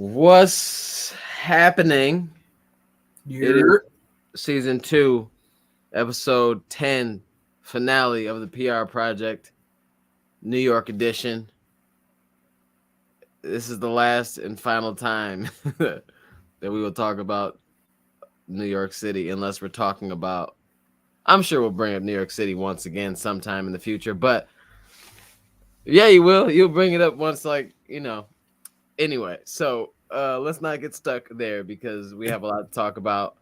What's happening? It is You're season 2, episode 10, finale of the PR Project, New York edition. This is the last and final time that we will talk about New York City, unless we're talking about. I'm sure we'll bring up New York City once again sometime in the future, but yeah, you will. You'll bring it up once, Anyway, so let's not get stuck there because we have a lot to talk about.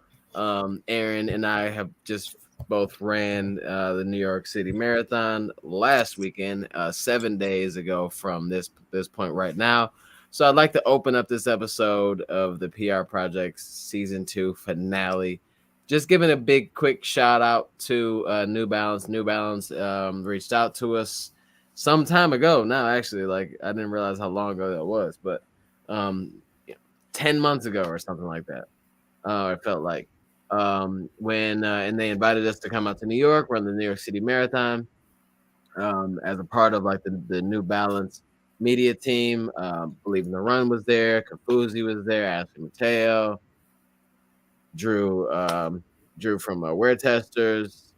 Aaron and I have just both ran the New York City Marathon last weekend, 7 days ago from this point right now. So I'd like to open up this episode of the PR Project Season 2 finale. Just giving a big quick shout out to New Balance. New Balance reached out to us some time ago now, actually. Like, I didn't realize how long ago that was, but 10 months ago or something like that. It felt like when and they invited us to come out to New York, run the New York City Marathon as a part of like the New Balance media team. Believe in the Run was there, Kafuzi was there, Ashley Mateo, Drew from Wear Testers,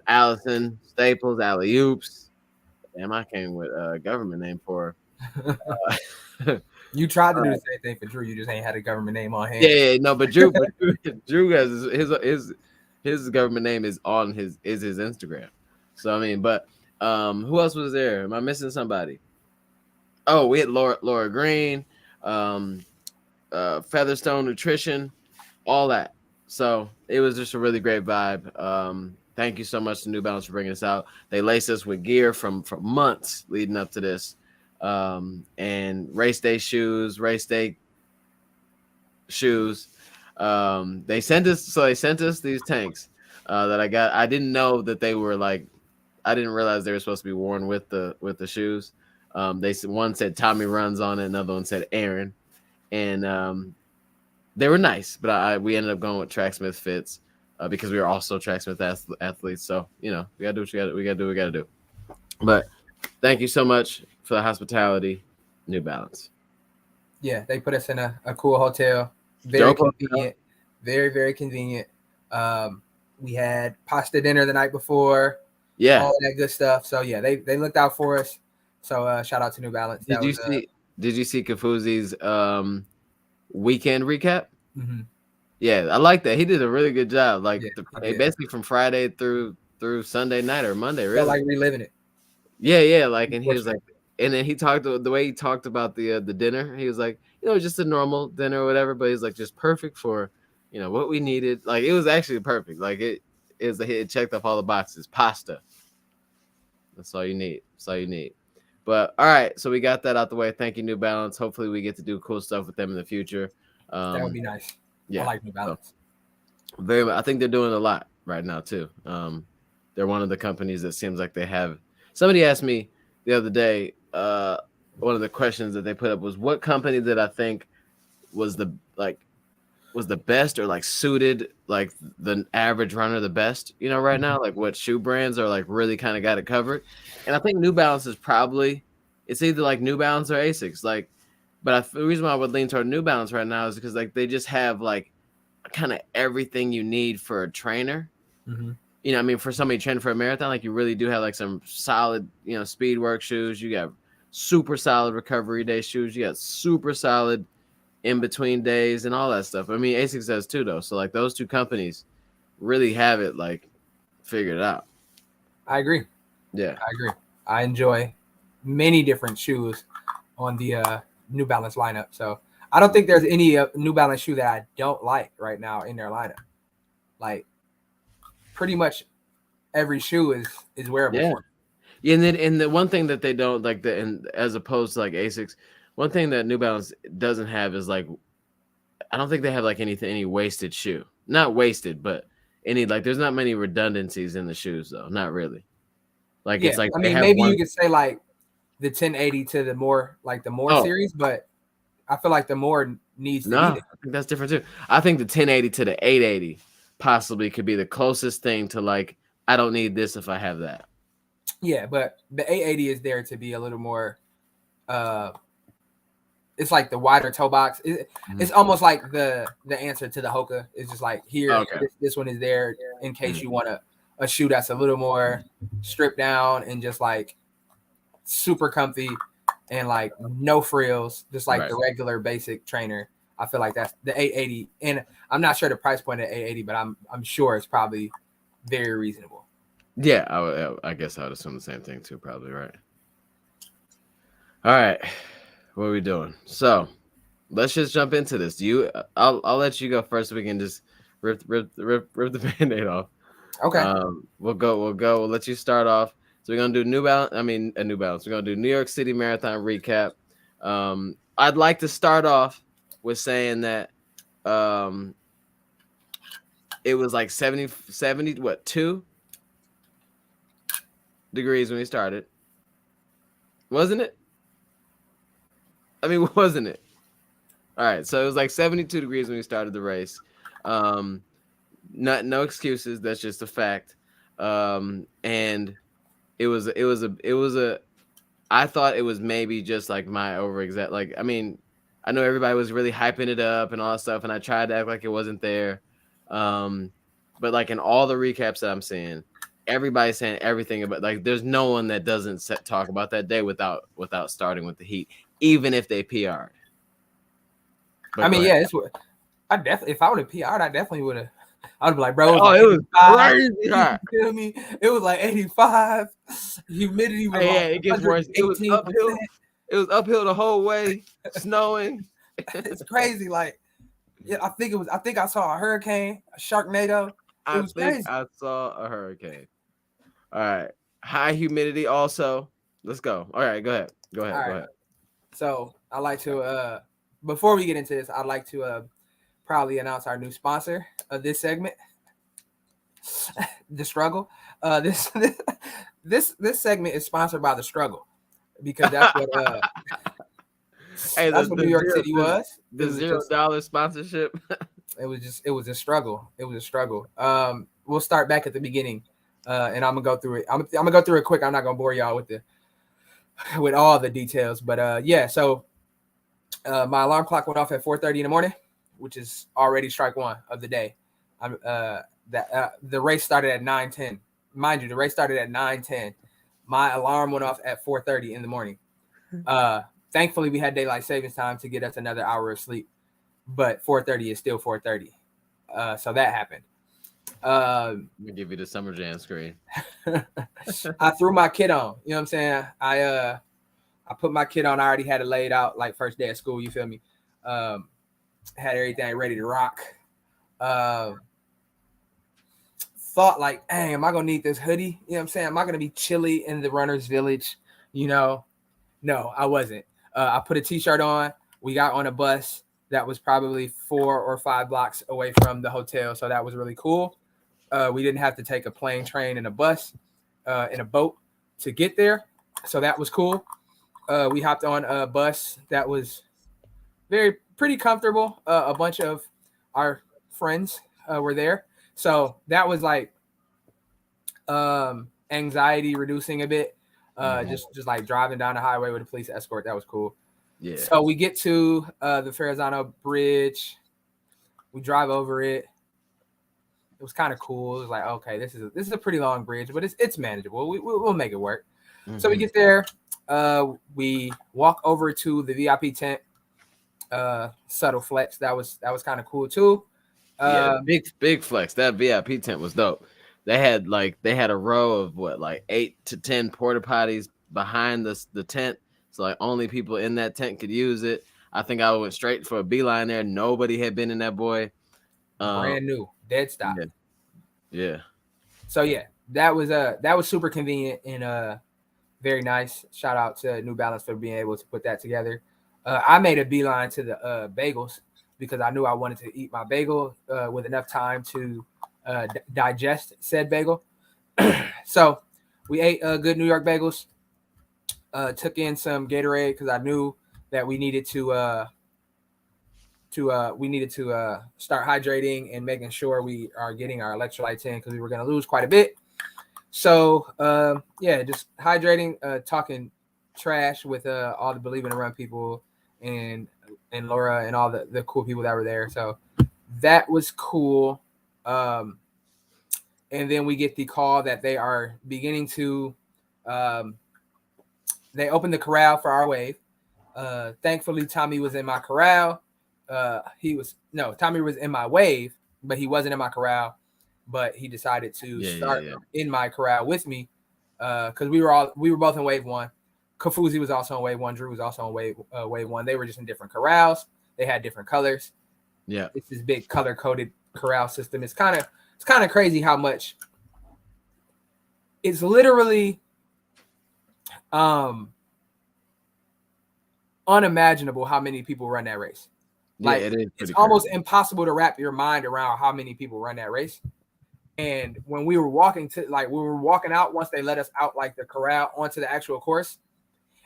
Allison Staples, Alley Oops. Damn, I came with a government name for her. you tried to do the same thing for Drew. You just ain't had a government name on hand. Yeah, no, but Drew has his government name is on his Instagram. So I mean, but who else was there? Am I missing somebody? Oh, we had Laura Green, Featherstone Nutrition, all that. So it was just a really great vibe. Thank you so much to New Balance for bringing us out. They laced us with gear from months leading up to this. And race day shoes. They sent us these tanks that I got. I didn't know that they were like, I didn't realize they were supposed to be worn with the shoes. One said Tommy Runs on it, another one said Aaron, and they were nice, but we ended up going with Tracksmith fits because we were also Tracksmith athletes. So we gotta do what we gotta do. But thank you so much for the hospitality, New Balance. Yeah, they put us in a cool hotel. Very convenient. Very, very convenient. We had pasta dinner the night before. Yeah. All that good stuff. So yeah, they looked out for us. So shout out to New Balance. Did you see Kafuzi's weekend recap? Mm-hmm. Yeah, I like that. He did a really good job. Like basically from Friday through Sunday night or Monday, really. Felt like reliving it. Yeah. Like, and he was like, and then he talked the way he talked about the dinner. He was like, just a normal dinner or whatever, but he's like just perfect for, what we needed. Like, it was actually perfect. Like it checked off all the boxes. Pasta. That's all you need. But all right, so we got that out the way. Thank you, New Balance. Hopefully we get to do cool stuff with them in the future. That would be nice. Yeah, I like New Balance. Very much. I think they're doing a lot right now too. They're one of the companies that seems like they have. Somebody asked me the other day. One of the questions that they put up was, what company that I think was the best or like suited like the average runner the best, right now, like what shoe brands are like really kind of got it covered. And I think New Balance is probably, it's either like New Balance or Asics. Like, but the reason why I would lean toward New Balance right now is because like they just have like kind of everything you need for a trainer. Mm-hmm. I mean, for somebody training for a marathon, like you really do have like some solid, speed work shoes. You got super solid recovery day shoes. You got super solid in between days and all that stuff. I mean, Asics does too, though. So like those two companies really have it like figured out. I agree. Yeah, I agree. I enjoy many different shoes on the New Balance lineup. So I don't think there's any New Balance shoe that I don't like right now in their lineup. Like pretty much every shoe is wearable. Yeah. Yeah, and the one thing that they don't like, and as opposed to like Asics, one thing that New Balance doesn't have is like, I don't think they have like any wasted shoe. Not wasted, but any like there's not many redundancies in the shoes though. Not really. Like it's like, I mean, maybe you could say like the 1080 to the more series, but I feel like the more needs to be there. I think that's different too. I think the 1080 to the 880 possibly could be the closest thing to like, I don't need this if I have that. Yeah, but the 880 is there to be a little more it's like the wider toe box. It's almost like the answer to the Hoka. It's just like here, Okay. this one is there in case you want a shoe that's a little more stripped down and just like super comfy and like no frills, just like the regular basic trainer. I feel like that's the 880, and I'm not sure the price point at 880, but I'm sure it's probably very reasonable. Yeah, I guess I would assume the same thing too. Probably right. All right, what are we doing? So let's just jump into this. I'll let you go first. So we can just rip the Band-Aid off. Okay. We'll go. We'll let you start off. So we're gonna do New Balance. New Balance. We're gonna do New York City Marathon recap. I'd like to start off with saying that it was like 70 what 2 degrees when we started, wasn't it? I mean, wasn't it? All right, so it was like 72 degrees when we started the race. No excuses. That's just a fact. And it was a. I thought it was maybe just like my over-exact. Like, I mean, I know everybody was really hyping it up and all that stuff, and I tried to act like it wasn't there. But like in all the recaps that I'm seeing, everybody's saying everything about, like, there's no one that doesn't talk about that day without starting with the heat, even if they PR'd. I mean, yeah, I definitely, if I would have PR'd, I definitely would have. I would be like, bro, it was crazy hot. You feel me? It was like 85. Humidity was it gets worse. It was uphill. It was uphill the whole way, snowing. It's crazy. Like, yeah, I think I saw a hurricane, a Sharknado. It was crazy. I saw a hurricane. All right. High humidity also. Let's go. All right, go ahead. Go ahead. So I like to before we get into this, I'd like to proudly announce our new sponsor of this segment. The Struggle. This segment is sponsored by The Struggle, because that's what that's what New York City was. The $0 sponsorship. It was a struggle. It was a struggle. We'll start back at the beginning, and I'm gonna go through it. I'm gonna go through it quick. I'm not gonna bore y'all with all the details, but yeah. So my alarm clock went off at 4:30 in the morning, which is already strike one of the day. The race started at 9:10. Mind you, the race started at 9:10. My alarm went off at 4:30 in the morning. Thankfully, we had daylight savings time to get us another hour of sleep, but 4:30 is still 4:30. So that happened. Let me give you the Summer Jam screen. I threw my kid on. You know what I'm saying? I put my kid on. I already had it laid out like first day of school. You feel me? Had everything ready to rock. Thought like, hey, am I gonna need this hoodie? You know what I'm saying? Am I gonna be chilly in the runner's village? You know, no, I wasn't. I put a t-shirt on. We got on a bus that was probably 4 or 5 blocks away from the hotel, so that was really cool. We didn't have to take a plane, train, and a bus, and a boat to get there, so that was cool. We hopped on a bus that was pretty comfortable. A bunch of our friends were there. So that was like anxiety reducing a bit. Just like driving down the highway with a police escort. That was cool. Yeah. So we get to the Verrazano Bridge. We drive over it. It was kind of cool. It was like, okay, this is a pretty long bridge, but it's manageable. We'll make it work. Mm-hmm. So we get there. We walk over to the VIP tent. Subtle flex. That was kind of cool too. Yeah, big flex. That VIP tent was dope. They had a row of like 8 to 10 porta potties behind the tent, so like only people in that tent could use it. I think I went straight for a beeline there. Nobody had been in that boy. Brand new, dead stop. Yeah. So yeah, that was super convenient and very nice. Shout out to New Balance for being able to put that together. I made a beeline to the bagels, because I knew I wanted to eat my bagel with enough time to digest said bagel. So we ate good New York bagels. Took in some Gatorade because I knew that we needed to start hydrating and making sure we are getting our electrolytes in, because we were going to lose quite a bit. So just hydrating, talking trash with all the Believe in the Run people, and Laura and all the cool people that were there. So that was cool. And then we get the call that they are beginning to they opened the corral for our wave. Thankfully, Tommy was in my corral. Tommy was in my wave, but he wasn't in my corral. But he decided to start in my corral with me because we were both in wave 1. Kafuzi was also in wave 1. Drew was also in wave 1. They were just in different corrals. They had different colors. Yeah, it's this big color coded corral system. It's kind of crazy how much. It's literally unimaginable how many people run that race. Like it's almost impossible to wrap your mind around how many people run that race. And when we were walking out once they let us out like the corral onto the actual course,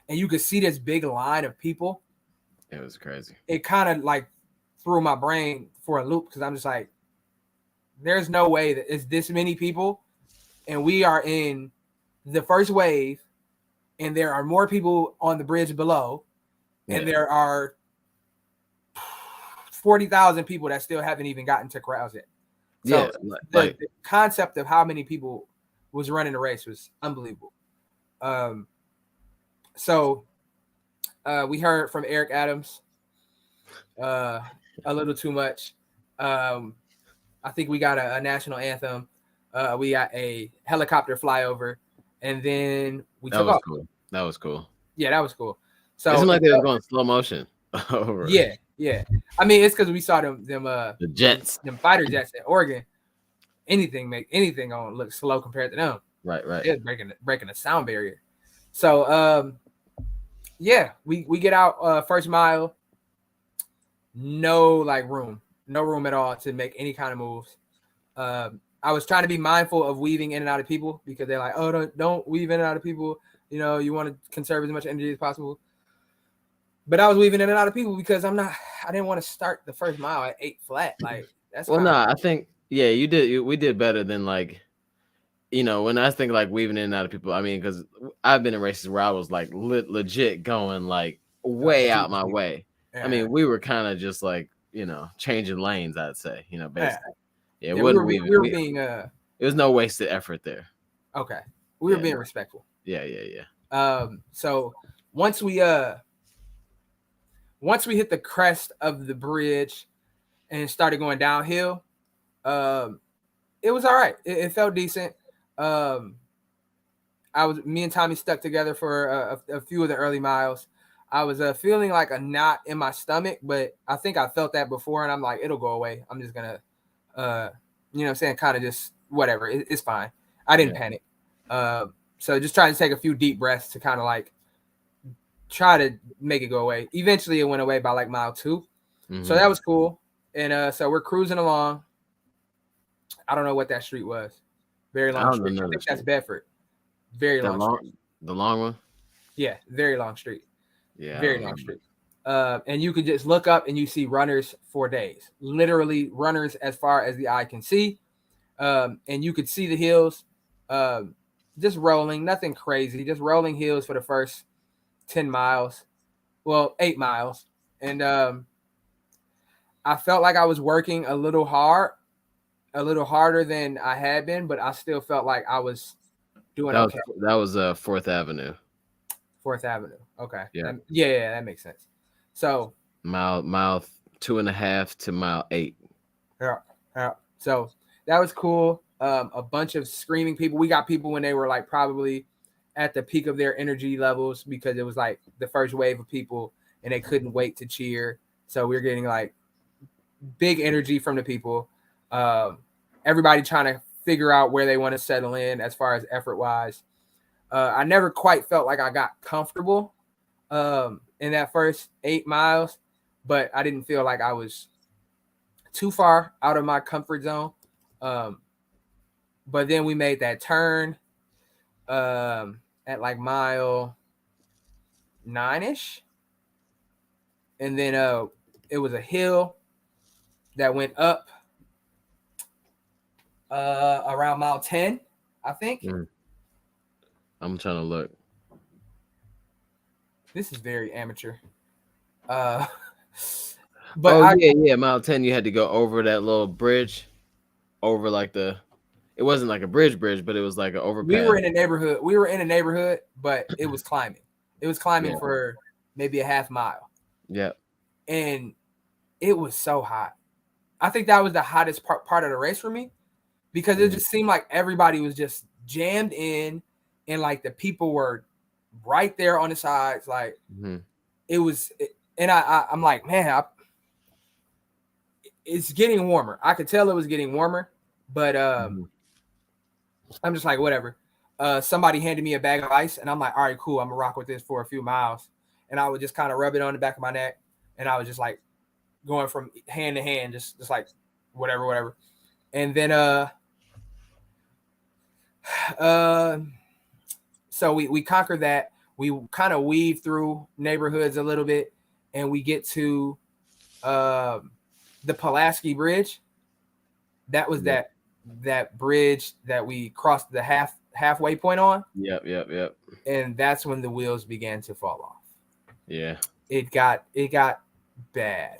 and you could see this big line of people. It was crazy. It kind of like threw my brain for a loop because I'm just like, there's no way that it's this many people, and we are in the first wave, and there are more people on the bridge below, and there are 40,000 people that still haven't even gotten to corrals yet. So the concept of how many people was running the race was unbelievable. So we heard from Eric Adams a little too much. I think we got a national anthem. We got a helicopter flyover, and then we took off. Cool. That was cool. Yeah, that was cool. So it seemed like they were going slow motion over. Yeah. I mean, it's because we saw them the jets, them fighter jets in Oregon. Anything gonna look slow compared to them. Right. They're breaking the sound barrier. So we get out first mile. No room at all to make any kind of moves. I was trying to be mindful of weaving in and out of people because they're like, oh, don't weave in and out of people. You know, you want to conserve as much energy as possible. But I was weaving in and out of people because I didn't want to start the first mile at 8 flat. Like that's I think you did. We did better than like, when I think like weaving in and out of people. I mean, because I've been in races where I was like legit going like way out my way. Yeah. I mean, we were kind of just like changing lanes. I'd say basically. Yeah, it wasn't weaving. We were being it was no wasted effort there. Okay, we were being respectful. Yeah. So once we hit the crest of the bridge and started going downhill, it was all right. It felt decent. Me and Tommy stuck together for a few of the early miles. I was feeling like a knot in my stomach, but I think I felt that before, and I'm like, it'll go away. I'm just gonna, kind of just whatever. It's fine. I didn't panic. So just trying to take a few deep breaths to kind of like try to make it go away. Eventually, it went away by like mile 2. Mm-hmm. So that was cool. And so we're cruising along. I don't know what that street was. Very long street. I think that's Bedford. Very long street. The long one? Yeah, very long street. Yeah. Very long street. And you could just look up and you see runners for days. Literally runners as far as the eye can see. And you could see the hills just rolling. Nothing crazy. Just rolling hills for the first 10 miles. Well, 8 miles. And I felt like I was working a little harder than I had been, but I still felt like I was doing okay. That was 4th Avenue. 4th Avenue. Okay. Yeah. That makes sense. So mile 2.5 to mile 8. Yeah. So that was cool. A bunch of screaming people. We got people when they were like probably at the peak of their energy levels because it was like the first wave of people and they couldn't wait to cheer. So we were getting like big energy from the people. Everybody trying to figure out where they want to settle in as far as effort wise. I never quite felt like I got comfortable in that first 8 miles, but I didn't feel like I was too far out of my comfort zone. But then we made that turn at like mile 9-ish. And then it was a hill that went up around mile 10, I think. I'm trying to look. This is very amateur. But Oh yeah, mile 10. You had to go over that little bridge, over like the. It wasn't like a bridge, but it was like an overpass. we were in a neighborhood. We were in a neighborhood, but it was climbing. It was climbing Yeah. for maybe a half mile, Yep. and it was so hot. I think that was the hottest part of the race for me because it just seemed like everybody was just jammed in, and like the people were right there on the sides. Like it was, and I'm like, man, it's getting warmer. I could tell it was getting warmer, but I'm just like, whatever. Somebody handed me a bag of ice, and I'm like, all right, cool. I'm gonna rock with this for a few miles, and I would just kind of rub it on the back of my neck, and I was just like going from hand to hand, just like whatever. And then so we conquered that. We kind of weave through neighborhoods a little bit, and we get to the Pulaski Bridge. That was that bridge that we crossed the halfway point on. Yep. And that's when the wheels began to fall off. Yeah. It got bad.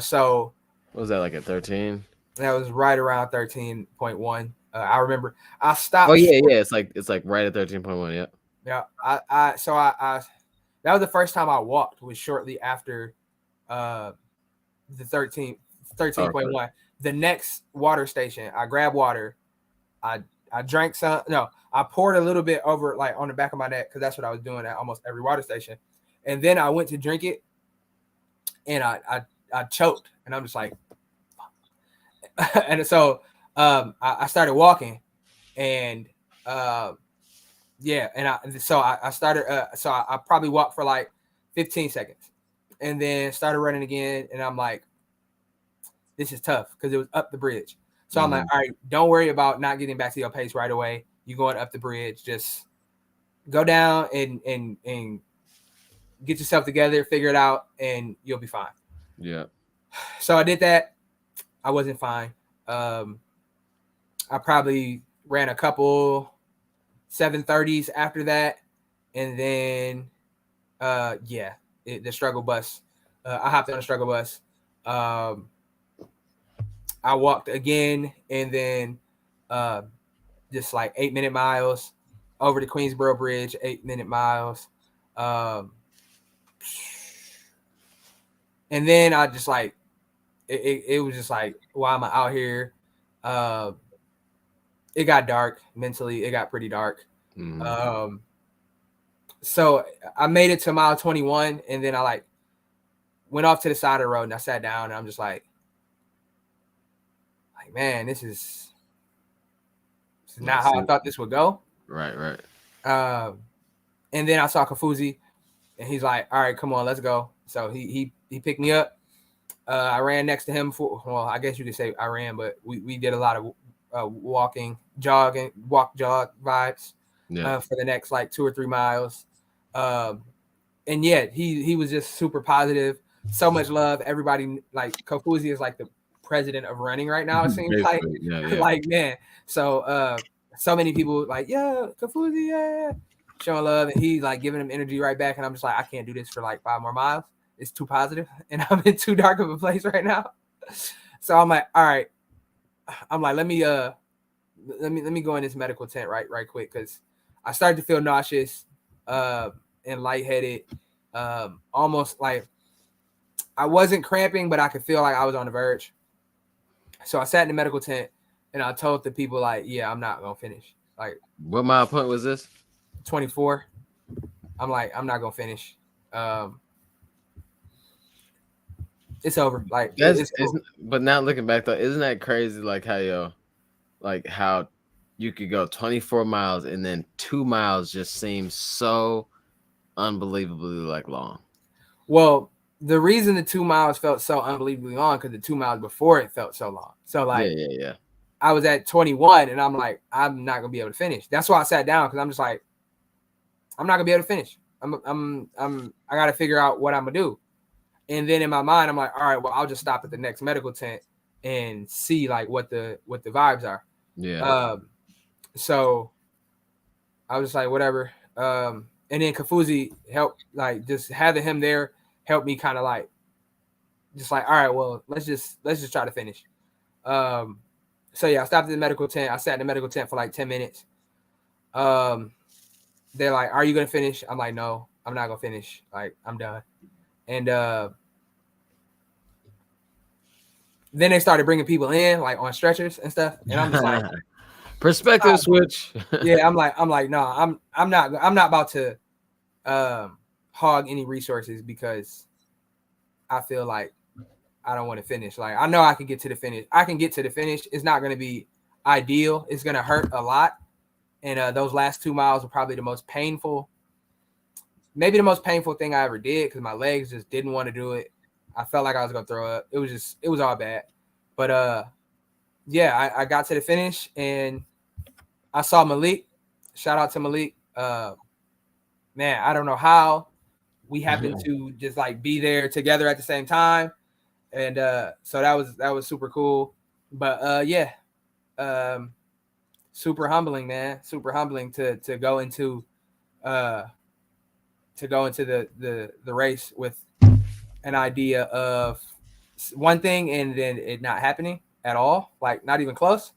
So what was that, like a 13? That was right around 13.1. I remember I stopped. Oh yeah. It's like right at 13.1. Yep. Yeah. I that was the first time I walked, was shortly after the 13.1. Okay. The next water station, I grabbed water. I drank some. No, I poured a little bit over, like on the back of my neck, because that's what I was doing at almost every water station. And then I went to drink it, and I choked, and I'm just like, and so I started walking, and yeah, and I started. So I probably walked for like 15 seconds, and then started running again, and I'm like, this is tough because it was up the bridge. So I'm like, all right, don't worry about not getting back to your pace right away. You're going up the bridge. Just go down and get yourself together, figure it out, and you'll be fine. Yeah. So I did that. I wasn't fine. I probably ran a couple 7:30s after that. And then, the struggle bus. I hopped on the struggle bus. I walked again, and then just like 8-minute miles over the Queensboro Bridge, 8-minute miles. And then I just like, it was just like, why am I out here? It got dark mentally. It got pretty dark. So I made it to mile 21, and then I like went off to the side of the road, and I sat down, and I'm just like, man, this is not how I thought this would go. Right. And then I saw Kafuzi, and he's like, all right, come on, let's go. So he picked me up. I ran next to him I guess you could say I ran, but we did a lot of walking, jogging, jog vibes for the next like 2 or 3 miles. And yeah, he was just super positive, so much love. Everybody, like, Kofuzi is like the president of running right now, it seems like. Like, man, so many people like, yeah, Kofuzi, yeah, showing love, and he like giving him energy right back, and I'm just like, I can't do this for like 5 more miles. It's too positive, and I'm in too dark of a place right now. So I'm like, all right. I'm like, let me go in this medical tent right quick, because I started to feel nauseous and lightheaded, almost like I wasn't cramping, but I could feel like I was on the verge. So I sat in the medical tent, and I told the people, like, yeah, I'm not gonna finish. Like, what mile point was this? 24. I'm like, I'm not gonna finish. It's over. Like, it's cool. But now looking back though, isn't that crazy? Like how you could go 24 miles, and then 2 miles just seems so unbelievably like long. Well, the reason the 2 miles felt so unbelievably long, because the 2 miles before it felt so long. So like, yeah. I was at 21, and I'm like, I'm not gonna be able to finish. That's why I sat down, because I'm just like, I'm not gonna be able to finish. I gotta figure out what I'm gonna do. And then in my mind, I'm like, all right, well, I'll just stop at the next medical tent and see like what the vibes are. Yeah. So I was like, whatever. And then Kafuzi helped, like, just having him there helped me kind of like just like, all right, well, let's just try to finish. So yeah, I stopped at the medical tent. I sat in the medical tent for like 10 minutes. They're like, are you gonna finish? I'm like, no, I'm not gonna finish. Like, I'm done. And then they started bringing people in like on stretchers and stuff. And I'm just like, perspective switch. yeah, I'm like, no, I'm not about to hog any resources because I feel like I don't want to finish. Like, I know I can get to the finish. I can get to the finish. It's not going to be ideal. It's going to hurt a lot. And those last 2 miles were probably the most painful, maybe the most painful thing I ever did because my legs just didn't want to do it. I felt like I was going to throw up. It was all bad. But yeah, I got to the finish and I saw Malik. Shout out to Malik. Man, I don't know how we happened to just like be there together at the same time. And so that was super cool. But yeah, super humbling, man. Super humbling to go into the race with an idea of one thing and then it not happening at all, like not even close.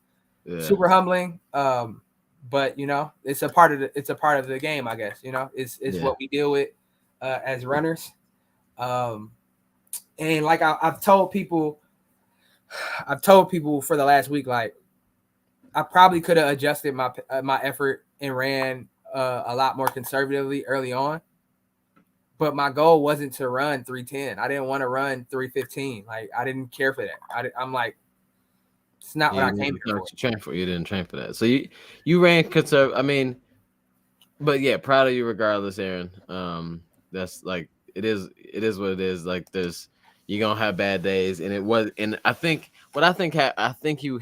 Yeah. Super humbling. But you know, it's a part of the game, I guess. You know, it's what we deal with as runners. And like I've told people for the last week, like I probably could have adjusted my effort and ran a lot more conservatively early on. But my goal wasn't to run 3:10. I didn't want to run 3:15. Like I didn't care for that. I'm like, it's not what I came here for. You didn't train for that. So you ran conservative. I mean, but yeah, proud of you regardless, Aaron. That's like it is what it is. Like you're gonna have bad days, and it was. And I think you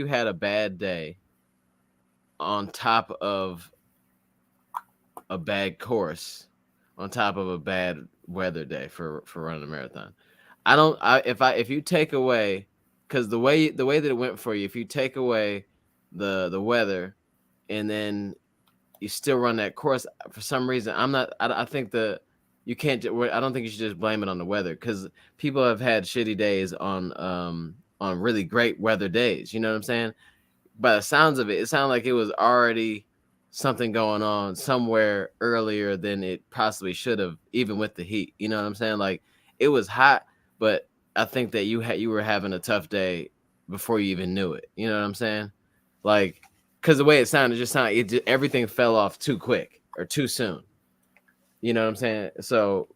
had a bad day on top of a bad course, on top of a bad weather day for running a marathon. If you take away, because the way that it went for you, if you take away the weather, and then you still run that course for some reason, I think you can't. I don't think you should just blame it on the weather because people have had shitty days on really great weather days. You know what I'm saying? By the sounds of it, it sounded like it was already something going on somewhere earlier than it possibly should have, even with the heat. You know what I'm saying? Like it was hot, but I think that you were having a tough day before you even knew it. You know what I'm saying? Like, because the way it sounded, everything fell off too quick or too soon. You know what I'm saying? So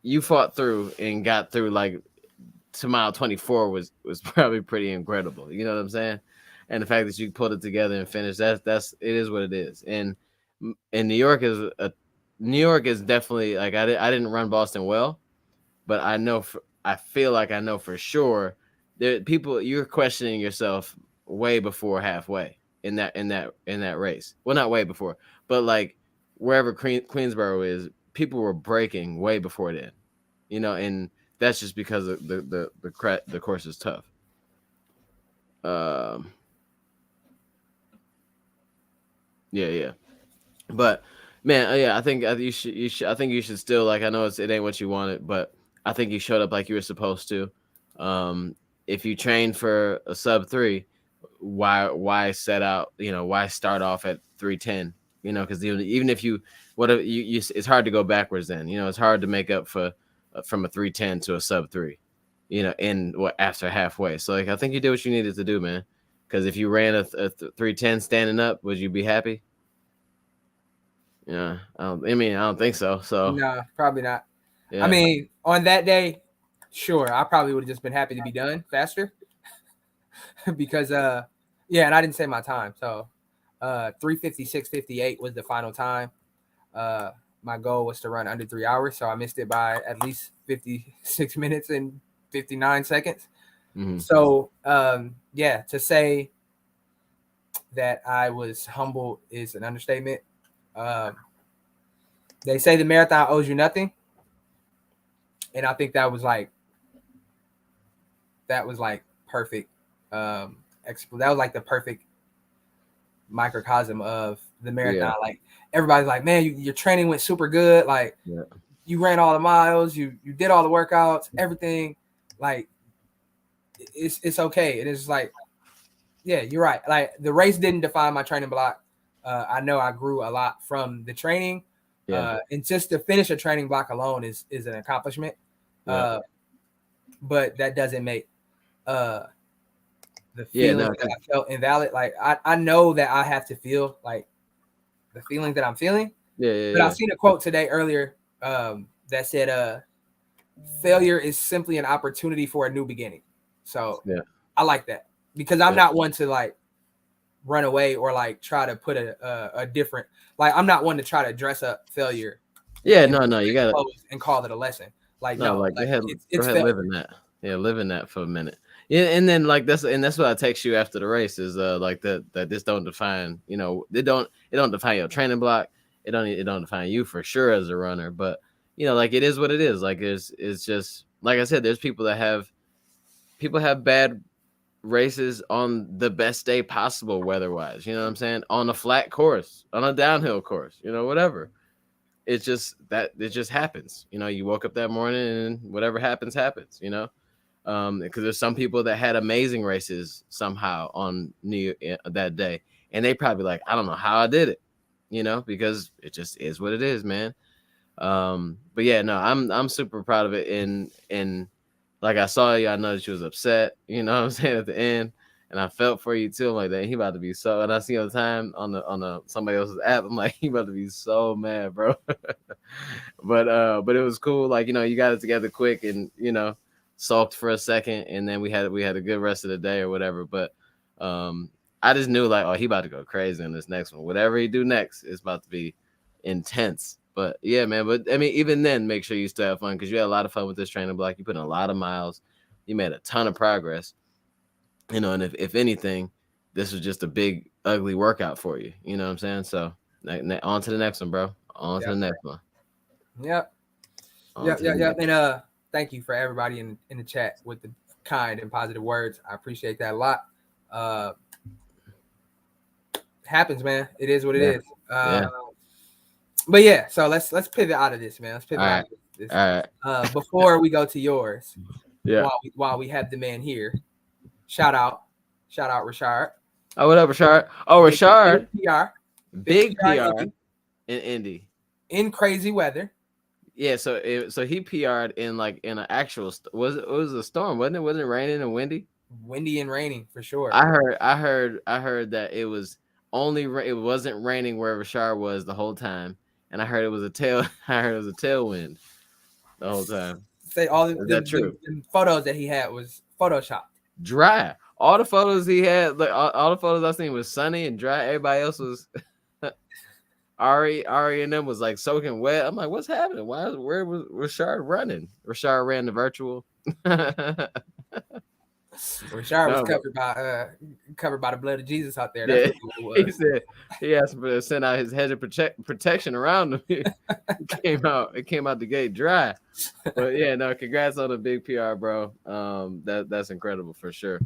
you fought through and got through. Like to mile 24 was probably pretty incredible. You know what I'm saying? And the fact that you pulled it together and finished, it is what it is. And New York is definitely like I didn't run Boston well, but I feel like I know for sure there people you're questioning yourself way before halfway in that race. Well, not way before, but like wherever Queensboro is, people were breaking way before then. You know, and that's just because the course is tough. Yeah. But man, yeah, I think you should. I think you should still like. I know it ain't what you wanted, but I think you showed up like you were supposed to. If you trained for a sub 3, why set out? You know, why start off at 3:10? You know, because even if you it's hard to go backwards. Then you know it's hard to make up for from a 3:10 to a sub 3. You know, after halfway. So like I think you did what you needed to do, man. Because if you ran a 3:10 standing up, would you be happy? Yeah, I don't think so. So no, probably not. Yeah. I mean, on that day, sure, I probably would have just been happy to be done faster. Because yeah, and I didn't say my time. So 3:56:58 was the final time. My goal was to run under 3 hours, so I missed it by at least 56 minutes and 59 seconds. Mm-hmm. So yeah, to say that I was humbled is an understatement. They say the marathon owes you nothing, and I think that was like perfect. That was like the perfect microcosm of the marathon. Like everybody's like, man, your training went super good. Like Yeah. you ran all the miles, you did all the workouts, everything. Like it's okay. And it's like, yeah, you're right. Like the race didn't define my training block. I know I grew a lot from the training. And just to finish a training block alone is an accomplishment. Yeah. But that doesn't make the feeling that I felt invalid. Like I know that I have to feel like the feeling that I'm feeling. But I've seen a quote today earlier that said failure is simply an opportunity for a new beginning. So I like that because I'm not one to like run away or like try to put a different, like I'm not one to try to dress up failure. Yeah, no, you gotta and call it a lesson. Like no, no, like like, go ahead, it's live in that. Yeah, live in that for a minute. Yeah, and then like that's what I text you after the race is like that this don't define, you know, it don't define your training block. It don't define you for sure as a runner, but you know, like it is what it is. Like it's just like I said, there's people have bad races on the best day possible weather-wise, you know what I'm saying? On a flat course, on a downhill course, you know, whatever. It's just that it just happens. You know, you woke up that morning and whatever happens, you know? Because there's some people that had amazing races somehow on that day, and they probably like, I don't know how I did it, you know, because it just is what it is, man. But yeah, no, I'm super proud of it. And like I saw you, I know that you was upset, you know what I'm saying, at the end. And I felt for you too. I'm like, that he about to be so, and I see all the time on the somebody else's app, I'm like, he about to be so mad, bro. But it was cool. Like, you know, you got it together quick and, you know, sulked for a second, and then we had a good rest of the day or whatever. But I just knew like, oh, he about to go crazy in this next one. Whatever he do next is about to be intense. But yeah, man. But I mean, even then, make sure you still have fun because you had a lot of fun with this training block. You put in a lot of miles. You made a ton of progress. You know, and if anything, this was just a big ugly workout for you. You know what I'm saying? So on to the next one, bro. On to the next one. Yep. And thank you for everybody in the chat with the kind and positive words. I appreciate that a lot. Happens, man. It is what it is. But yeah, so let's pivot out of this, man. Let's pivot out of this. All right. Before we go to yours, yeah. While we have the man here, shout out Rashard. Oh, what up, Rashard? Oh, Rashard. Big PR in Indy. In crazy weather. Yeah, so he PR'd in an actual it was a storm, wasn't it? Wasn't it raining and windy? Windy and raining for sure. I heard that it was it wasn't raining where Rashard was the whole time, and I heard it was a tailwind the whole time. Say all the photos that he had was photoshopped. Dry. All the photos he had, like all the photos I seen was sunny and dry. Everybody else was Ari and them was like soaking wet. I'm like, what's happening? Where was Rashard running? Rashard ran the virtual. Rashard was covered by the blood of Jesus out there. That's what it was. He said he asked to send out his hedge of protection around him. It came out the gate dry. But yeah, no, congrats on the big PR, bro. That's incredible for sure.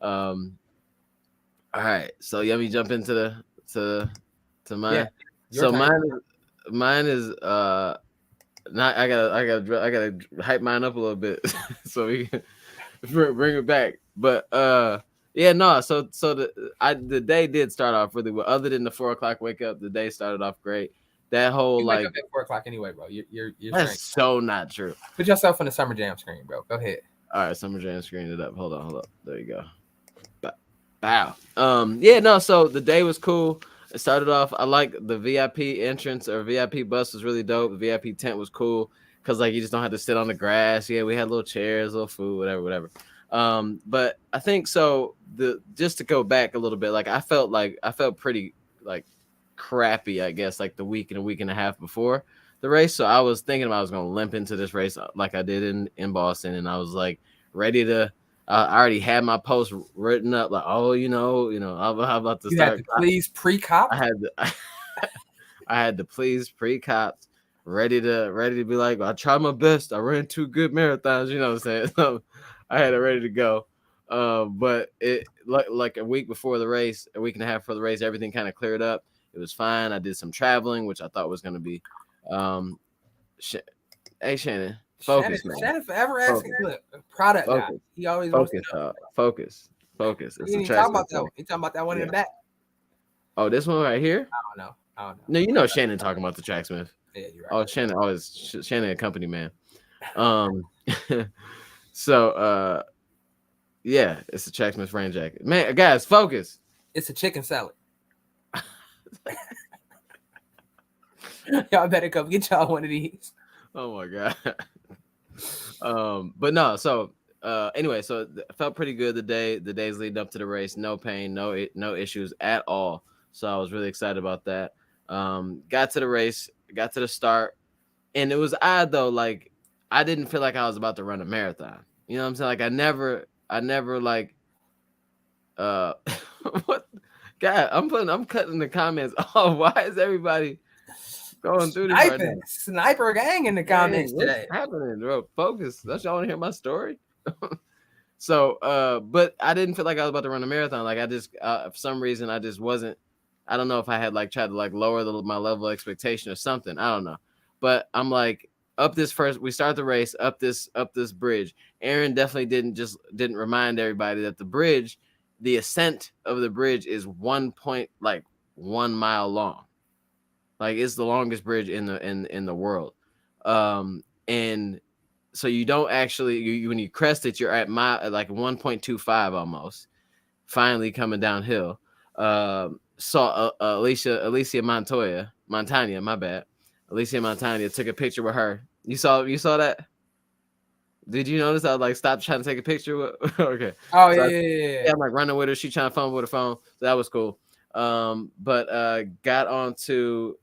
All right, so let me jump into mine. Yeah, so mine is not. I gotta hype mine up a little bit so we can bring it back. But yeah, no. So the day did start off really well. Other than the 4:00 wake up, the day started off great. That whole you wake up at 4:00 anyway, bro. You're that's so not true. Put yourself on the Summer Jam screen, bro. Go ahead. All right, Summer Jam screen it up. Hold on. There you go. Bow. Yeah, no. So the day was cool. It started off. I like the VIP entrance or VIP bus was really dope. The VIP tent was cool because like you just don't have to sit on the grass. Yeah, we had little chairs, little food, whatever. But I think so. Just to go back a little bit, like I felt pretty like crappy, I guess, like the week and a half before the race. So I was thinking I was gonna limp into this race like I did in Boston, and I was like ready to. I already had my post written up, like, oh, you know, I'm about to start. Had to please pre-cop. I had to please pre-cop, ready to be like, I tried my best. I ran 2 good marathons, you know what I'm saying? So I had it ready to go. But it like a week before the race, a week and a half before the race, everything kind of cleared up. It was fine. I did some traveling, which I thought was going to be. Hey, Shannon, focus, man. Shannon forever asking. Look, product guy. Focus. He always wants to Focus. know. Focus. It's You a ain't track. talking about that one. You talking about that one in the back? Oh, this one right here? I don't know. No, you know Shannon talking about the Tracksmith. Yeah, you're right. Oh, Shannon, always Shannon a company man. So yeah, it's a Tracksmith rain jacket. Man, guys, focus. It's a chicken salad. Y'all better come get y'all one of these. Oh my god. But no, so anyway, so I felt pretty good the days leading up to the race. No pain, no issues at all. So I was really excited about that. Got to the race, got to the start, and it was odd though. Like I didn't feel like I was about to run a marathon. You know what I'm saying? Like I never like what God, I'm cutting the comments. Oh, why is everybody going through this right now? Sniper gang in the comments today. What's happening, bro? Focus. Don't y'all want to hear my story? So, but I didn't feel like I was about to run a marathon. Like I just, for some reason, I just wasn't. I don't know if I had like tried to like lower my level of expectation or something. I don't know. But I'm like we start the race up this bridge. Aaron definitely didn't remind everybody that the ascent of the bridge is 1 mile long. Like it's the longest bridge in the world. And so you don't actually when you crest it, you're at like 1.25 almost. Finally coming downhill. Saw Alicia Montagna, my bad. Alicia Montagna took a picture with her. You saw that? Did you notice I like stopped trying to take a picture with okay. Oh so yeah. I'm like running with her. She trying to phone with her phone. So that was cool. But got on to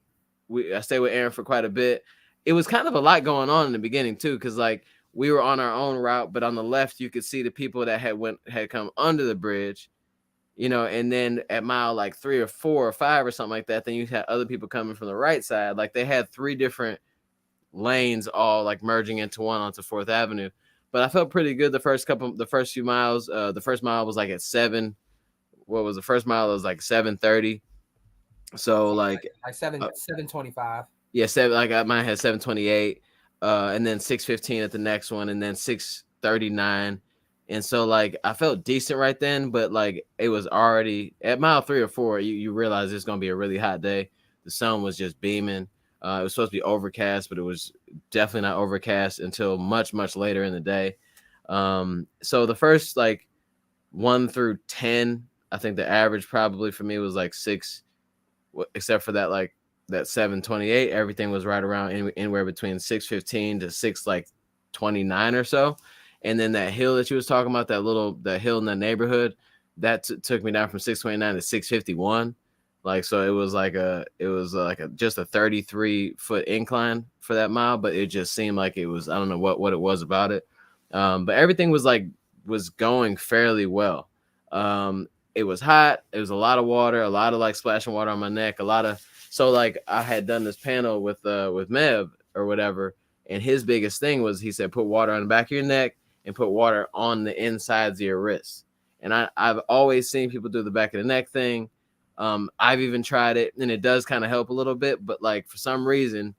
I stayed with Aaron for quite a bit. It was kind of a lot going on in the beginning too, because like we were on our own route, but on the left you could see the people that had come under the bridge, you know, and then at mile like 3 or 4 or 5 or something like that, then you had other people coming from the right side. Like they had 3 different lanes all like merging into one onto 4th Avenue. But I felt pretty good the first few miles. The first mile was like at 7. What was the first mile? It was like 7:30. So like 7:25. Yeah, 7. Like mine had 7:28, and then 6:15 at the next one, and then 6:39. And so like I felt decent right then, but like it was already at mile 3 or 4. You realize it's gonna be a really hot day. The sun was just beaming. It was supposed to be overcast, but it was definitely not overcast until much later in the day. So the first like 1 through 10, I think the average probably for me was like 6, except for that like that 7:28. Everything was right around anywhere between 6:15 to 6:29 or so. And then that hill that you was talking about, that hill in the neighborhood, that took me down from 6:29 to 6:51. Like so, it was like just a 33-foot incline for that mile, but it just seemed like it was, I don't know what it was about it, but everything was going fairly well. It was hot. It was a lot of water, a lot of like splashing water on my neck, so like I had done this panel with Mev or whatever, and his biggest thing was he said put water on the back of your neck and put water on the insides of your wrists. And I've always seen people do the back of the neck thing. I've even tried it, and it does kind of help a little bit, but like for some reason,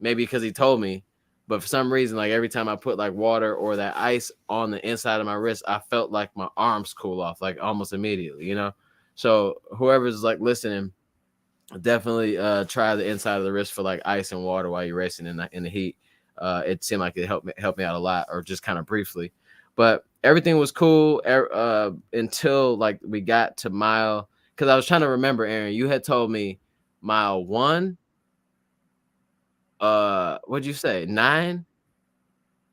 maybe because he told me, but for some reason, like every time I put like water or that ice on the inside of my wrist, I felt like my arms cool off like almost immediately, you know? So whoever's like listening, definitely try the inside of the wrist for like ice and water while you're racing in the heat. It seemed like it helped me out a lot, or just kind of briefly, but everything was cool until like we got to mile. Because I was trying to remember, Aaron, you had told me mile 1. What'd you say? 9?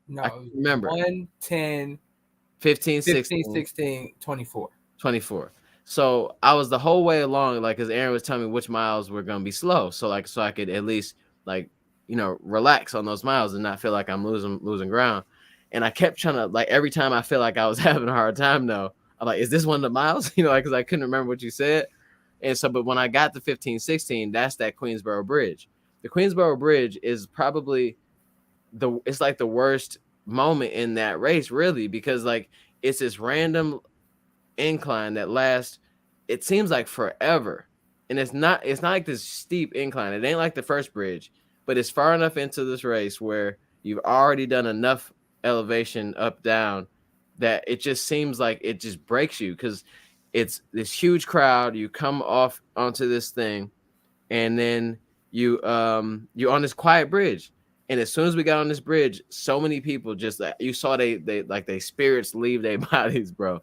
No, I remember. 1, 10, 15, 16, 24. 24. So I was the whole way along, like, because Aaron was telling me which miles were gonna be slow, so I could at least like, you know, relax on those miles and not feel like I'm losing ground. And I kept trying to, like, every time I feel like I was having a hard time though, I'm like, is this one of the miles? You know, because I couldn't remember what you said. And so, but when I got to 15, 16, that's that Queensboro Bridge. The Queensboro Bridge is probably it's like the worst moment in that race, really, because like it's this random incline that lasts, it seems like forever. and it's not like this steep incline. It ain't like the first bridge, but it's far enough into this race where you've already done enough elevation up down that it just seems like it just breaks you, because it's this huge crowd. You come off onto this thing, and then you're on this quiet bridge. And as soon as we got on this bridge, so many people just you saw they like their spirits leave their bodies, bro.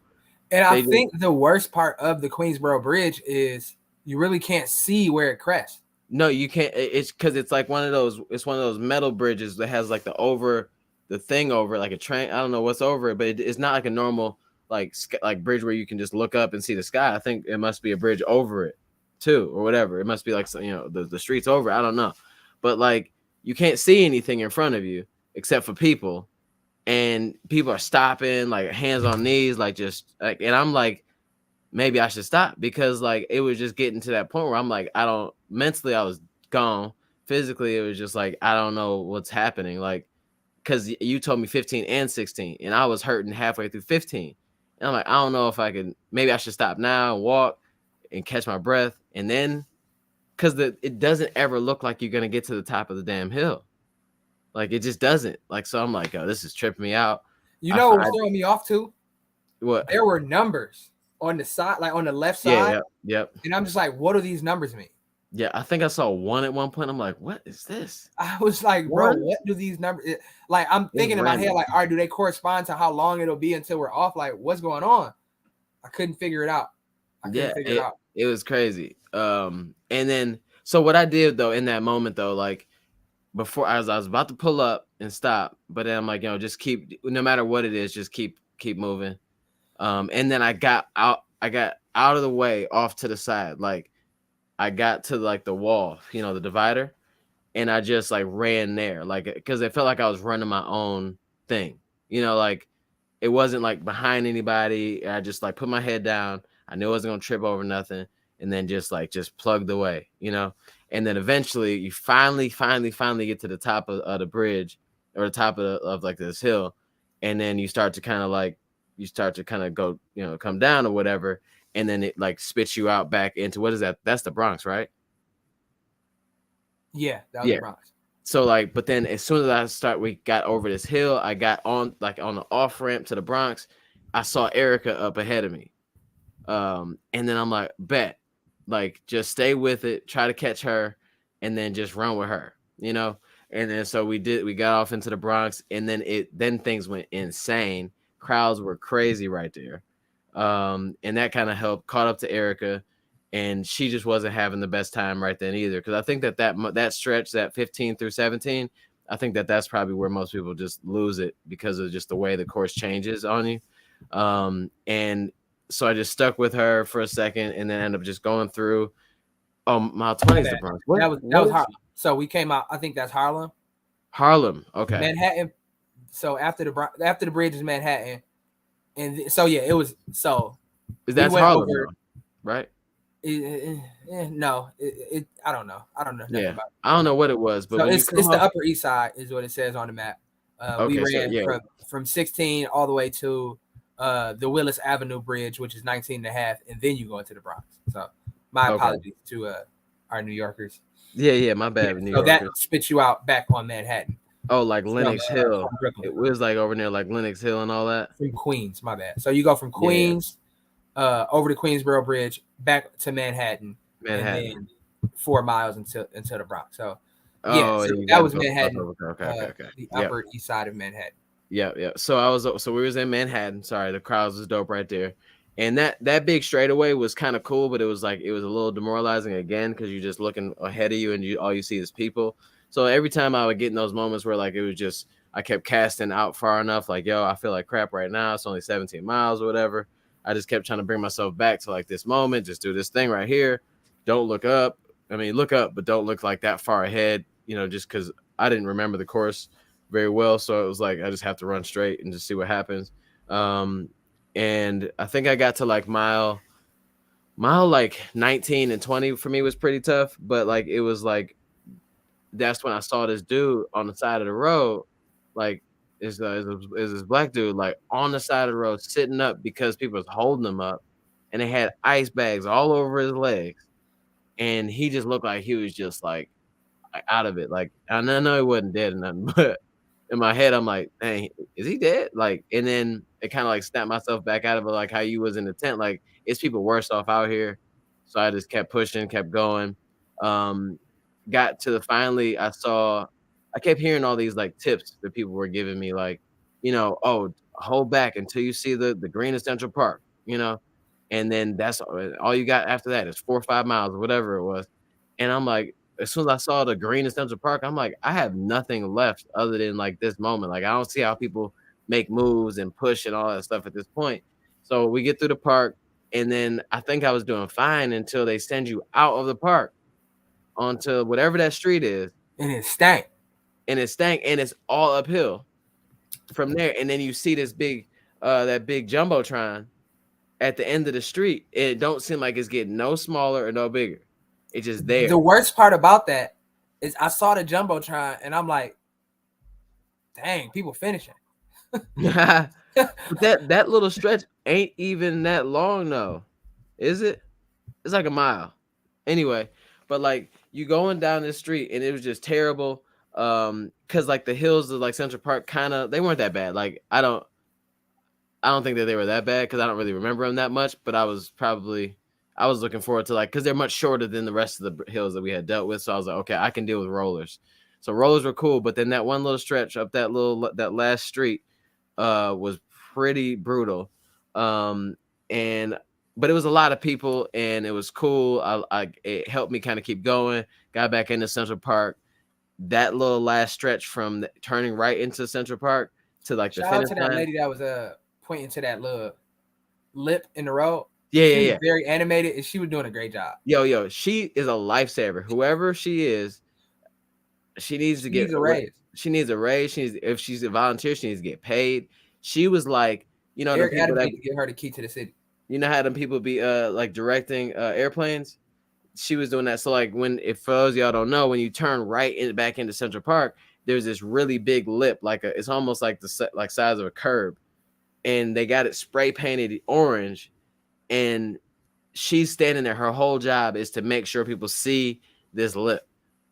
And I They just, think the worst part of the Queensboro Bridge is you really can't see where it crests. no, you can't. It's because it's like one of those. It's one of those metal bridges that has like the thing over, like a train. I don't know what's over it, but it's not like a normal like bridge where you can just look up and see the sky. I think it must be a bridge over it too, or whatever. It must be like the streets over. I don't know, but like you can't see anything in front of you except for people, and people are stopping, like hands on knees, like just like, and I'm like, maybe I should stop, because like it was just getting to that point where I'm like, I don't, mentally I was gone. Physically, it was just like, I don't know what's happening. Like, because you told me 15 and 16, and I was hurting halfway through 15. And I'm like, I don't know if I can, maybe I should stop now and walk and catch my breath. And then, because it doesn't ever look like you're going to get to the top of the damn hill. Like, it just doesn't. Like, so I'm like, oh, this is tripping me out. You know what was throwing me off too? What? There were numbers on the side, like on the left side. Yeah, yep. And I'm just like, what do these numbers mean? Yeah, I think I saw one at one point. I'm like, what is this? I was like, bro, what do these numbers? Like, I'm thinking in my head, like, all right, do they correspond to how long it'll be until we're off? Like, what's going on? I couldn't figure it out. It was crazy. And then, so what I did though in that moment though, like before I was about to pull up and stop, but then I'm like, just keep, no matter what it is, just keep moving. And then I got out of the way, off to the side, like I got to like the wall, the divider, and I just like ran there, like, because it felt like I was running my own thing, like it wasn't like behind anybody. I just like put my head down. I knew I wasn't gonna trip over nothing, and then just plugged away, and then eventually you finally get to the top of the bridge, or the top of like this hill, and then you start to kind of go, come down or whatever, and then it like spits you out back into, what is that? That's the Bronx, right? Yeah, that was the Bronx. So like, but then as soon as we got over this hill, I got on the off ramp to the Bronx. I saw Erica up ahead of me. And then I'm like, bet, like just stay with it, try to catch her, and then just run with her, And then so we got off into the Bronx, and then things went insane. Crowds were crazy right there. And that kind of helped, caught up to Erica, and she just wasn't having the best time right then either. Because I think that stretch, that 15 through 17, I think that's probably where most people just lose it, because of just the way the course changes on you. And so I just stuck with her for a second, and then ended up just going through. Mile 20 is the Bronx. That was Harlem. So we came out. I think that's Harlem. Harlem, okay. Manhattan. So after the bridge is Manhattan, and so yeah, it was. So that's Harlem, right? No, I don't know. I don't know. Yeah, about it. I don't know what it was, but so it's the Upper East Side is what it says on the map. We ran from 16 all the way to the Willis Avenue Bridge, which is 19 and a half, and then you go into the Bronx. So my apologies to our New Yorkers. Yeah, my bad. New Yorkers. That spits you out back on Manhattan. Oh, like Lenox Hill. It was like over near like Lenox Hill and all that. From Queens, my bad. So you go from Queens over the Queensboro Bridge back to Manhattan. And then 4 miles until the Bronx. So that was Manhattan. Okay. The Upper East Side of Manhattan. Yeah. So we was in Manhattan. Sorry, the crowds was dope right there. And that big straightaway was kind of cool, but it was a little demoralizing again, because you're just looking ahead of you, and all you see is people. So every time I would get in those moments where like it was just, I kept casting out far enough, like, I feel like crap right now. It's only 17 miles or whatever. I just kept trying to bring myself back to like this moment. Just do this thing right here. Don't look up. I mean, look up, but don't look like that far ahead, just because I didn't remember the course very well. So it was like, I just have to run straight and just see what happens. And I think I got to like mile like 19 and 20 for me was pretty tough. But like, it was like, that's when I saw this dude on the side of the road, like is this black dude like on the side of the road sitting up, because people was holding him up, and they had ice bags all over his legs. and he just looked like he was just like out of it. Like, and I know he wasn't dead or nothing, but in my head, I'm like, dang, is he dead? Like, and then it kind of like snapped myself back out of it, like how you was in the tent. Like, it's people worse off out here. So I just kept pushing, kept going. Um, got to the finally, I kept hearing all these like tips that people were giving me, like, oh, hold back until you see the green of Central Park, and then that's all you got after that is 4 or 5 miles or whatever it was. And I'm like, as soon as I saw the green in Central Park, I'm like, I have nothing left other than like this moment. Like, I don't see how people make moves and push and all that stuff at this point. So we get through the park, and then I think I was doing fine until they send you out of the park onto whatever that street is. And it stank. And it stank, and it's all uphill from there. And then you see this that big jumbotron at the end of the street. It don't seem like it's getting no smaller or no bigger. It's just there. The worst part about that is I saw the jumbotron and I'm like, dang, people finishing. But that little stretch ain't even that long though, is it? It's like a mile. Anyway, but like you going down this street and it was just terrible. Because like the hills of like Central Park they weren't that bad. Like I don't think that they were that bad because I don't really remember them that much. But I was looking forward to like, because they're much shorter than the rest of the hills that we had dealt with. So I was like, okay, I can deal with rollers. So rollers were cool, but then that one little stretch up that last street was pretty brutal. But it was a lot of people and it was cool. It helped me kind of keep going. Got back into Central Park. That little last stretch from turning right into Central Park to like the finish line. Shout out to that lady that was pointing to that little lip in the road. Yeah, she yeah. was very animated and she was doing a great job. Yo, she is a lifesaver. Whoever she is, she needs to get a raise. She needs a raise. If she's a volunteer, she needs to get paid. She was like, Eric Adams need to give her the key to the city. You know how them people be like directing airplanes? She was doing that. So like if for those of y'all don't know, when you turn right back into Central Park, there's this really big lip, it's almost like the size of a curb, and they got it spray painted orange. And she's standing there. Her whole job is to make sure people see this lip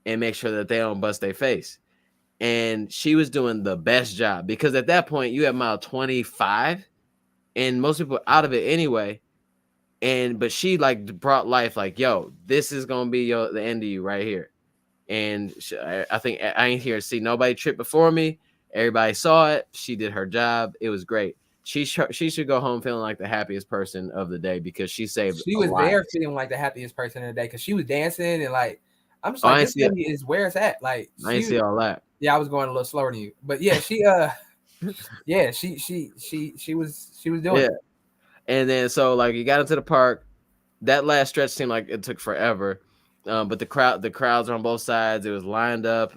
and make sure that they don't bust their face. And she was doing the best job because at that point you have mile 25 and most people are out of it anyway. But she like brought life, like, yo, this is going to be the end of you right here. And I think I ain't here to see nobody trip before me. Everybody saw it. She did her job. It was great. She should go home feeling like the happiest person of the day because she saved. She was there feeling like the happiest person of the day because she was dancing and like, I'm just like, this lady is where it's at. Like, I didn't see all that. Yeah, I was going a little slower than you, but yeah, she was doing it. And then so like you got into the park, that last stretch seemed like it took forever, but the crowds are on both sides. It was lined up.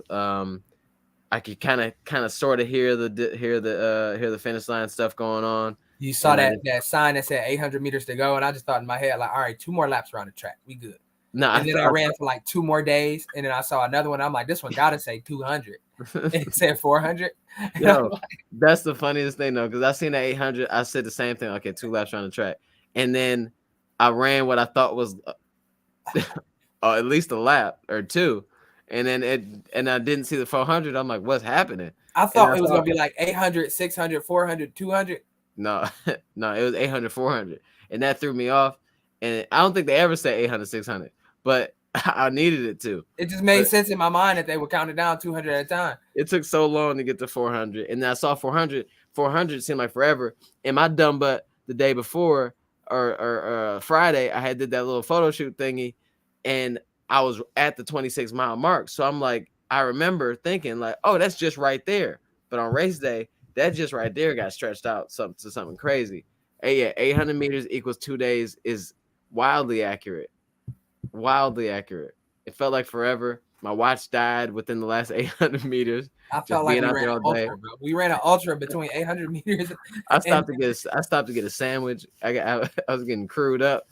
I could kind of sort of hear the finish line stuff going on. You saw that sign that said 800 meters to go, and I just thought in my head like, all right, 2 more laps around the track, we good. No, and then I ran for like 2 more days, and then I saw another one. I'm like, this one gotta say 200, and it said 400. Yo, that's the funniest thing though, because I seen that 800. I said the same thing. Okay, 2 laps around the track, and then I ran what I thought was at least a lap or 2, and I didn't see the 400. I'm like, what's happening? I thought it was gonna be like 800, 600, 400, 200. No, it was 800, 400, and that threw me off. And I don't think they ever say 800, 600, but I needed it to. It just made sense in my mind that they would count it down 200 at a time. It took so long to get to 400, and then I saw 400. 400 seemed like forever. And my dumb butt the day before or Friday, I did that little photo shoot thingy, and I was at the 26-mile mark. So I'm like, I remember thinking like, oh, that's just right there. But on race day, that just right there got stretched out to something crazy. Hey, yeah, 800 meters equals 2 days is wildly accurate. Wildly accurate. It felt like forever. My watch died within the last 800 meters. I felt like we ran an ultra, bro. We ran an ultra between 800 meters. I stopped to get a sandwich. I was getting crewed up.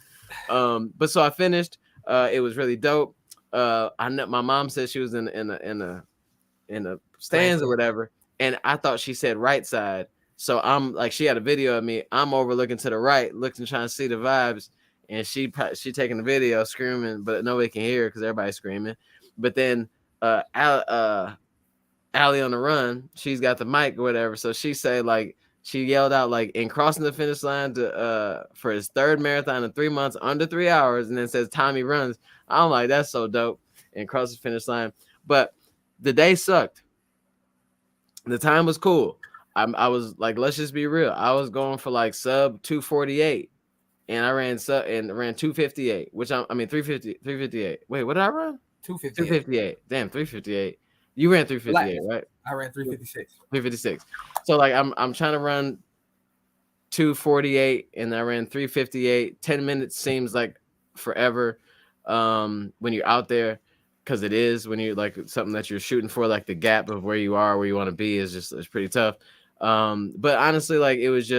But so I finished. It was really dope. I know my mom said she was in the stands or whatever, and I thought she said right side. So I'm like, she had a video of me. I'm overlooking to the right, looking, trying to see the vibes. and she taking the video screaming, but nobody can hear her because everybody's screaming. But then Allie on the run, she's got the mic or whatever, so she say like she yelled out like in crossing the finish line to for his third marathon in 3 months under 3 hours, and then says Tommy runs. I'm like, that's so dope, and cross the finish line. But the day sucked. The time was cool. I was like, let's just be real. I was going for like sub 248, and I ran 258, which I mean 358. Wait, what did I run? 258. Damn, 358. You ran 358, right? I ran 356. 356. So like I'm trying to run 248 and I ran 358. 10 minutes seems like forever when you're out there, because it is when you like something that you're shooting for, like the gap of where you are, where you want to be it's pretty tough. But honestly, like it was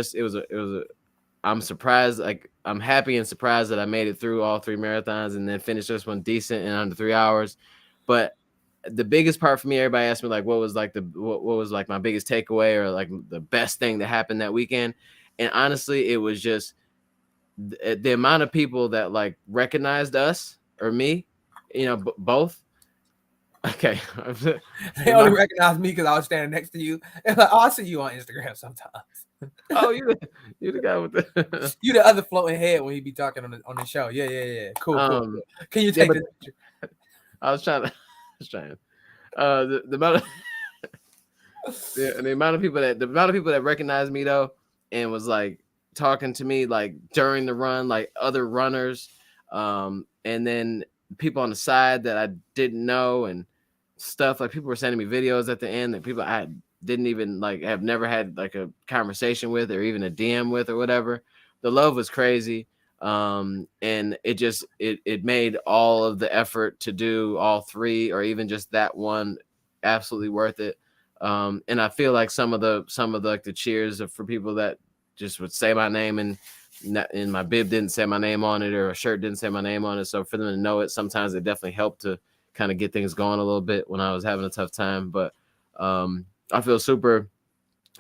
I'm surprised, like I'm happy and surprised that I made it through all 3 marathons and then finished this one decent in under 3 hours. But the biggest part for me, everybody asked me like what was like my biggest takeaway or like the best thing that happened that weekend. And honestly, it was just the amount of people that like recognized us or me, both. Okay. They only recognized me because I was standing next to you. And like, oh, I see you on Instagram sometimes. Oh, you the guy with the you the other floating head when he be talking on the show. Yeah. Cool. Can you take the picture? I was trying. The amount of people that recognized me though and was like talking to me like during the run, like other runners, and then people on the side that I didn't know and stuff. Like people were sending me videos at the end that people I didn't even like have never had like a conversation with or even a DM with or whatever. The love was crazy. And it made all of the effort to do all 3 or even just that one absolutely worth it. And I feel like some of the like the cheers for people that just would say my name and my bib didn't say my name on it or a shirt didn't say my name on it. So for them to know it, sometimes it definitely helped to kind of get things going a little bit when I was having a tough time. But I feel super,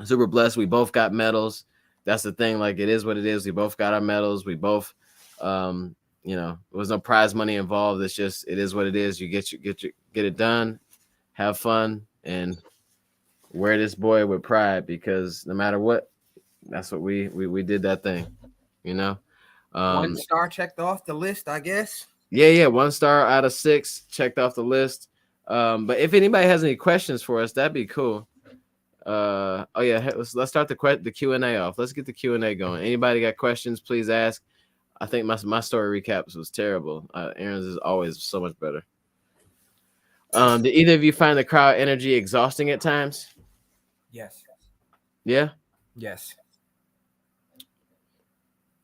super blessed. We both got medals. That's the thing. Like it is what it is. We both got our medals. We both, there was no prize money involved. It's just, it is what it is. You get it done, have fun, and wear this boy with pride, because no matter what, that's what we did that thing, 1 star checked off the list, I guess. Yeah. 1 star out of 6 checked off the list. But if anybody has any questions for us, that'd be cool. Let's start the Q&A off. Let's get the Q&A going. Anybody got questions, please ask. I think my story recaps was terrible. Aaron's is always so much better. Did either of you find the crowd energy exhausting at times? Yes. Yeah? Yes.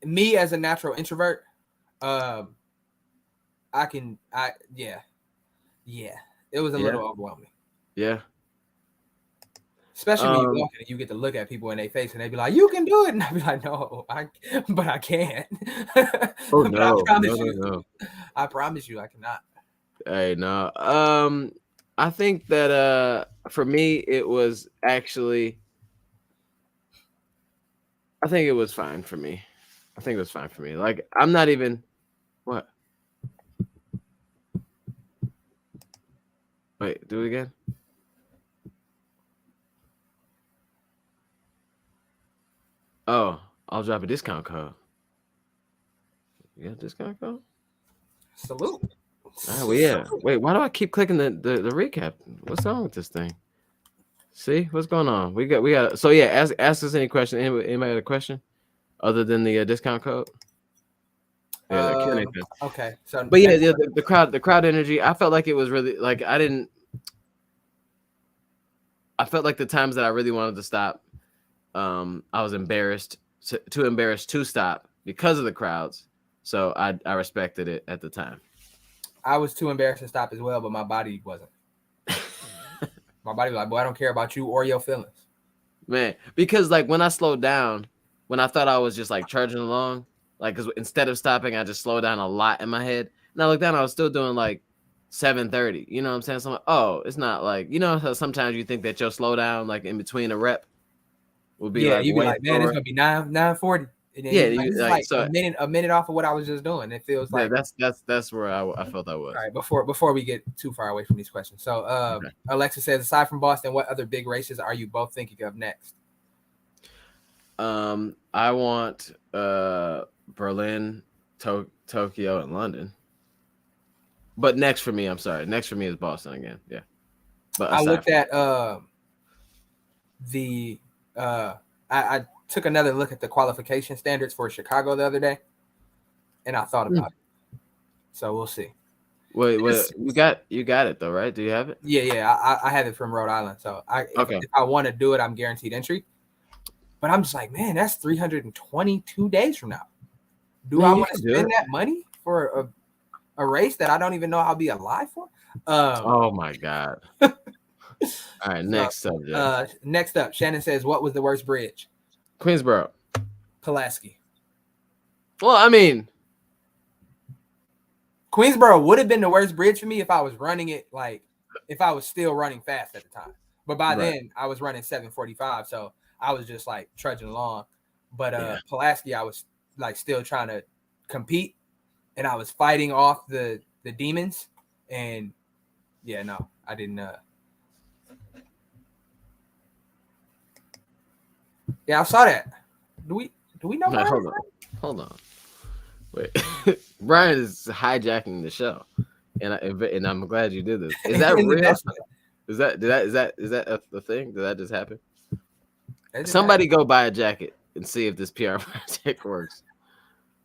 Me as a natural introvert, yeah. It was a little overwhelming. Yeah. Especially when you walk in and you get to look at people in their face and they be like, "You can do it," and I be like, "No, I can't." Oh no! No. I promise you, I cannot. Hey, no. I think that for me, it was actually. I think it was fine for me. Like I'm not even. What? Wait, do it again. Oh, I'll drop a discount code. You got a discount code? Salute. Oh, well, yeah. Wait, why do I keep clicking the recap? What's wrong with this thing? See, what's going on? We got. So yeah, ask us any question. Anybody got a question other than the discount code? Yeah, okay. So, but yeah, the crowd energy. I felt like it was really like I felt like the times that I really wanted to stop. I was embarrassed, too embarrassed to stop because of the crowds. So I respected it at the time. I was too embarrassed to stop as well, but my body wasn't. My body was like, "Boy, I don't care about you or your feelings." Man, because like when I slowed down, when I thought I was just like charging along, like cause instead of stopping, I just slowed down a lot in my head. And I looked down, I was still doing like 7:30. You know what I'm saying? So I'm like, oh, it's not like, how sometimes you think that your slow down like in between a rep would be you'd be like, man, it's gonna be 9:40. And then Yeah, he's like, you, this is like like so. a minute off of what I was just doing. It feels Yeah, like that's where I felt I was. all right. Before we get too far away from these questions, so Okay. Alexa says, aside from Boston, what other big races are you both thinking of next? I want Berlin, Tokyo, and London. But next for me, I'm sorry. Next for me is Boston again. Yeah. But I aside looked from at the I took another look at the qualification standards for Chicago the other day, and I thought about it. So we'll see. wait, you got it though, right? Do you have it? Yeah, I have it from Rhode Island. So Okay. if I want to do it, I'm guaranteed entry. But I'm just like, man, that's 322 days from now. Do I Man, you want to can do spend it. that money for a race that I don't even know I'll be alive for? Oh my God. All right, next subject. Next up, Shannon says, what was the worst bridge? Queensboro. Pulaski. Well, I mean, Queensboro would have been the worst bridge for me if I was running it, like if I was still running fast at the time. But by right. then I was running 7:45, so I was just like trudging along. But Yeah. Pulaski, I was like still trying to compete, and I was fighting off the demons. And yeah, no, I didn't. Yeah, I saw that. Do we know? Now, hold on. Wait, Brian is hijacking the show, and I'm glad you did this. Is that real? Is that a thing? Did that just happen? Somebody go buy a jacket and see if this PR project works.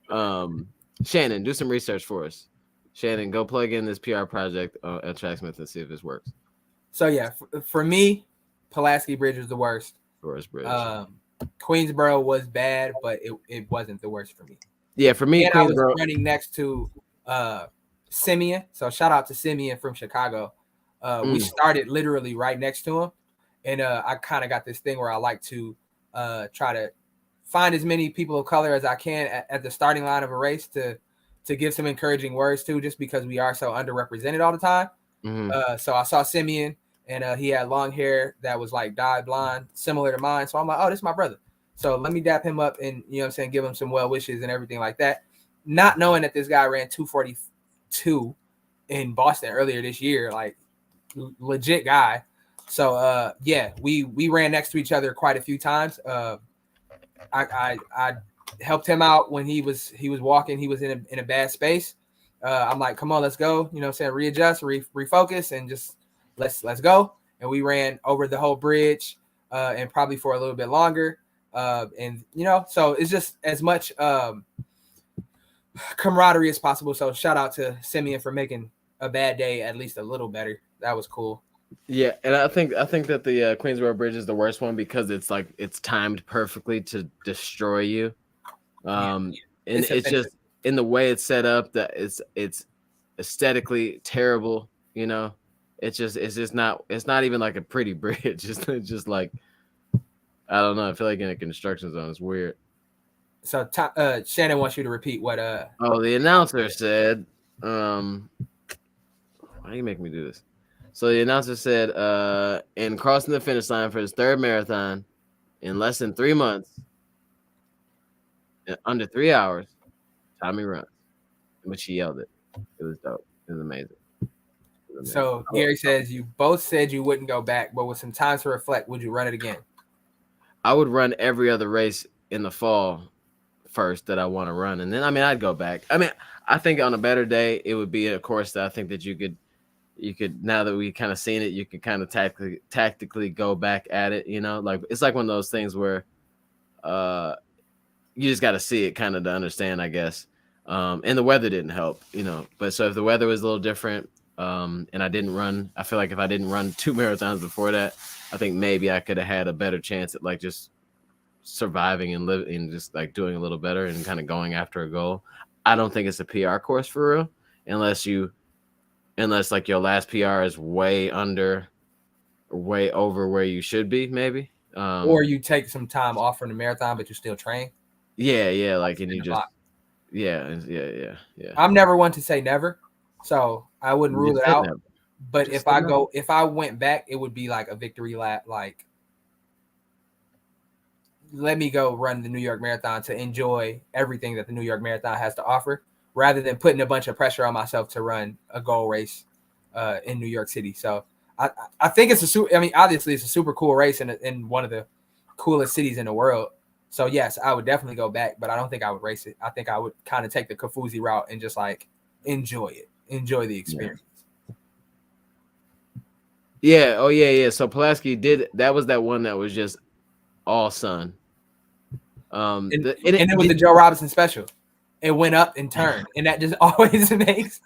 Shannon, do some research for us. Shannon, go plug in this PR project at Tracksmith and see if this works. So yeah, for me, Pulaski Bridge was the worst. Worst bridge. Queensboro was bad, but it wasn't the worst for me. Yeah, for me, and Queensboro. I was running next to Simeon. So shout out to Simeon from Chicago. We started literally right next to him. And I kind of got this thing where I like to try to find as many people of color as I can at the starting line of a race to give some encouraging words to, just because we are so underrepresented all the time. So I saw Simeon, and he had long hair that was like dyed blonde, similar to mine. So I'm like, oh, this is my brother. So let me dap him up and, you know what I'm saying, give him some well wishes and everything like that. Not knowing that this guy ran 2:42 in Boston earlier this year, like legit guy. So yeah, we ran next to each other quite a few times. I helped him out when he was walking. He was in a bad space. I'm like, come on, let's go. You know what I'm saying? Readjust, refocus, and just let's go. And we ran over the whole bridge and probably for a little bit longer. And you know, so it's just as much camaraderie as possible. So shout out to Simeon for making a bad day at least a little better. That was cool. Yeah, and I think that the Queensboro Bridge is the worst one because it's like it's timed perfectly to destroy you. And it's just in the way it's set up that it's aesthetically terrible. You know, it's just not even like a pretty bridge. It's just like, I don't know. I feel like in a construction zone. It's weird. So Shannon wants you to repeat what Oh, the announcer said, why do you make me do this? So the announcer said, in crossing the finish line for his third marathon in less than 3 months, in under 3 hours, Tommy runs. But she yelled it. It was dope. It was amazing. So Gary says, you both said you wouldn't go back, but with some time to reflect, would you run it again? I would run every other race in the fall first that I want to run. And then, I'd go back. I think on a better day, it would be a course that I think that you could, now that we kind of seen it, you could kind of tactically go back at it, you know, like it's like one of those things where you just got to see it kind of to understand, I guess. And the weather didn't help, you know, but so if the weather was a little different and I didn't run, I feel like if I didn't run 2 marathons before that, I think maybe I could have had a better chance at like just surviving and living and just like doing a little better and kind of going after a goal. I don't think it's a PR course for real, unless like your last PR is way over where you should be, maybe. Or you take some time off from the marathon, but you still train. Yeah, like, and you just, yeah. I'm never one to say never, so I wouldn't rule it out. Never. But if I went back, it would be like a victory lap, like let me go run the New York Marathon to enjoy everything that the New York Marathon has to offer, rather than putting a bunch of pressure on myself to run a goal race in New York City. So I think it's obviously it's a super cool race in one of the coolest cities in the world. So yes, I would definitely go back, but I don't think I would race it. I think I would kind of take the Kofuzi route and just like enjoy the experience. Yeah. Oh yeah. So Pulaski that was that one that was just all sun. And it was the Joe Robinson special. It went up and turned, and that just always makes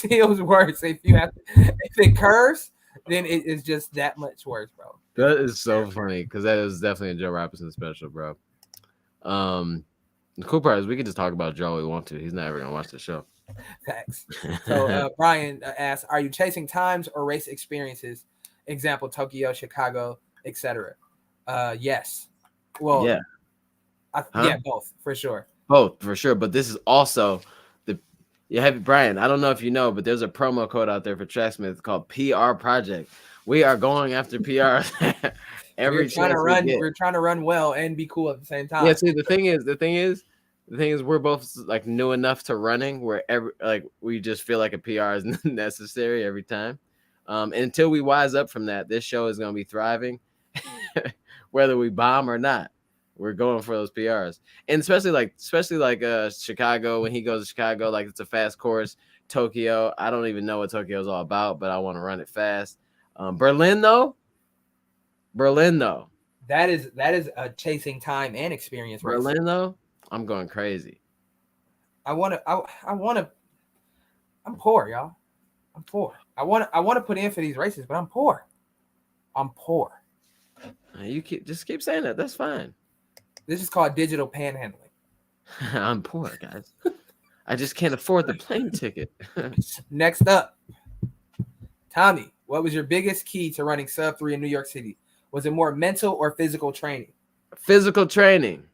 hills worse. If it curves, then it is just that much worse, bro. That is so funny because that is definitely a Joe Robinson special, bro. The cool part is we can just talk about Joe we want to. He's not ever gonna watch the show. Facts. So Brian asks, "Are you chasing times or race experiences? Example: Tokyo, Chicago, etc." Yes. Well, yeah. Yeah, both for sure. Both for sure. But this is also Brian. I don't know if you know, but there's a promo code out there for Tracksmith called PR Project. We are going after PR. We're trying to run well and be cool at the same time. Yeah. See, the thing is, we're both like new enough to running where we just feel like a PR is necessary every time. And until we wise up from that, this show is going to be thriving, whether we bomb or not. We're going for those PRs, and especially like Chicago. When he goes to Chicago, like it's a fast course. Tokyo, I don't even know what Tokyo is all about, but I want to run it fast. Berlin though. That is a chasing time and experience. Berlin though, I'm going crazy. I'm poor, y'all. I'm poor. I want to put in for these races, but I'm poor. You just keep saying that. That's fine. This is called digital panhandling. I'm poor, guys. I just can't afford the plane ticket. Next up, Tommy, what was your biggest key to running sub 3 in New York City? Was it more mental or physical training? Physical training.